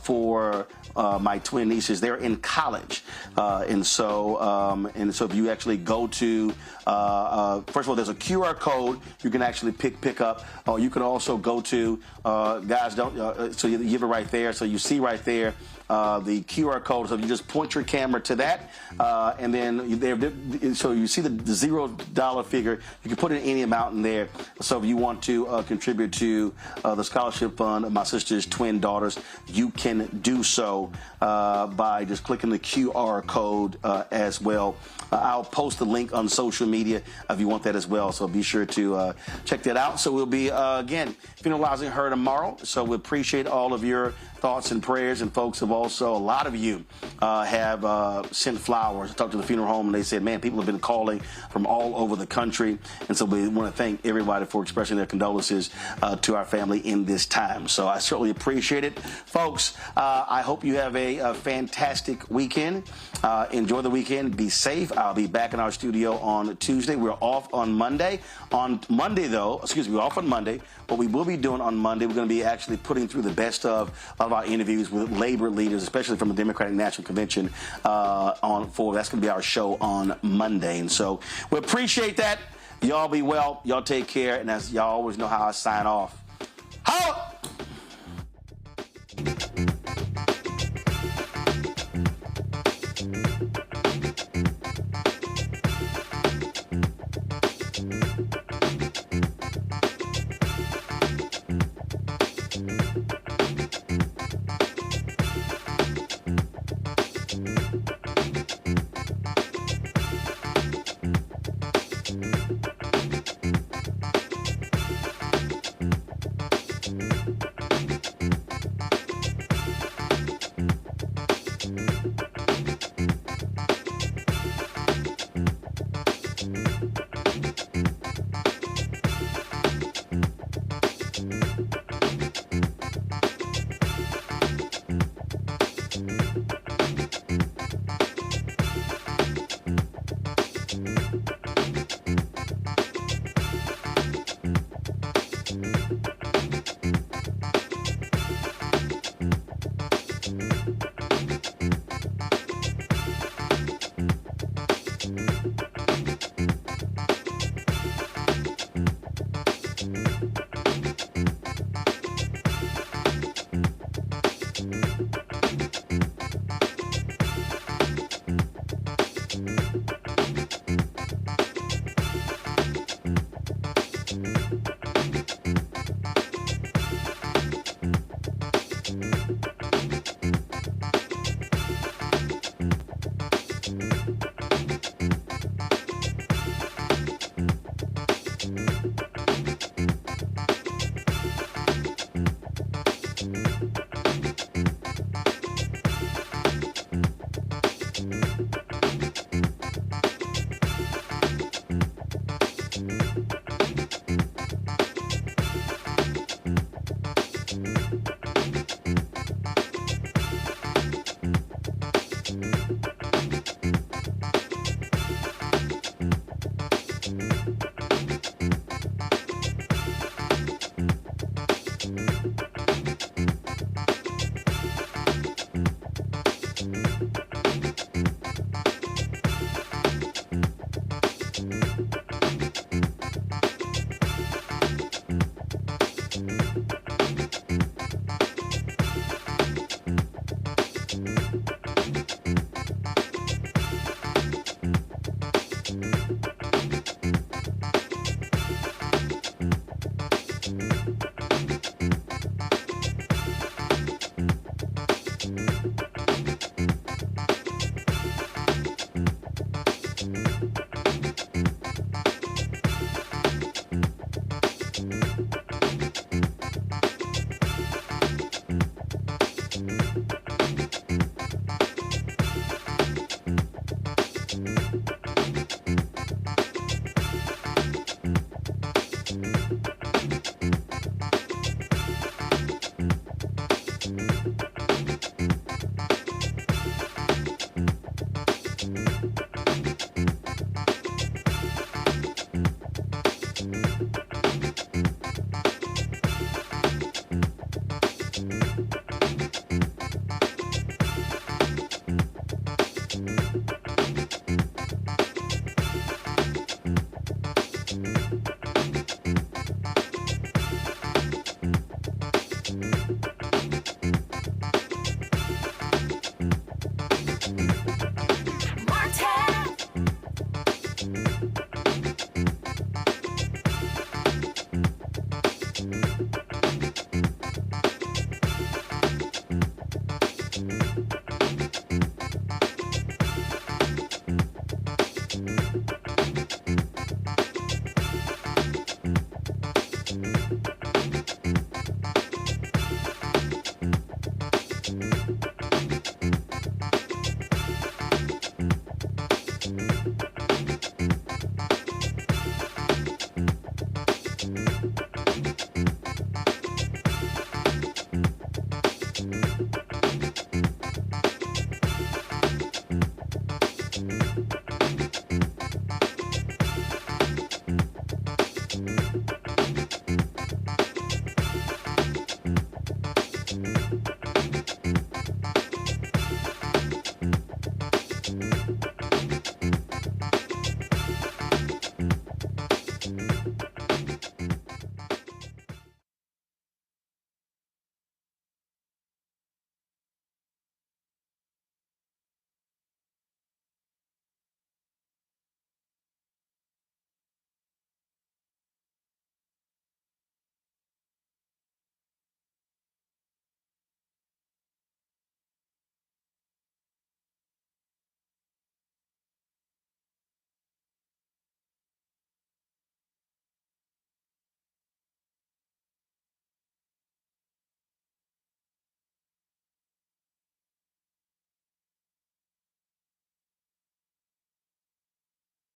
for my twin nieces. They're in college, and so if you actually go to first of all, there's a QR code you can actually pick up, or you can also go to guys don't so you give it right there, so you see right there the QR code. So you just point your camera to that, and then so you see the $0 figure. You can put in any amount in there. So if you want to contribute to the scholarship fund of my sister's twin daughters, you can do so by just clicking the QR code as well. I'll post the link on social media if you want that as well. So be sure to check that out. So we'll be, again, funeralizing her tomorrow. So we appreciate all of your thoughts and prayers. And folks have also, a lot of you have sent flowers. I talked to the funeral home and they said, man, people have been calling from all over the country. And so we want to thank everybody for expressing their condolences to our family in this time. So I certainly appreciate it. Folks, I hope you have a fantastic weekend. Enjoy the weekend. Be safe. I'll be back in our studio on Tuesday. We're off on Monday. On Monday, though, we're off on Monday. What we will be doing on Monday, we're going to be actually putting through the best of our interviews with labor leaders, especially from the Democratic National Convention that's going to be our show on Monday. And so we appreciate that. Y'all be well. Y'all take care. And as y'all always know how I sign off. Holla!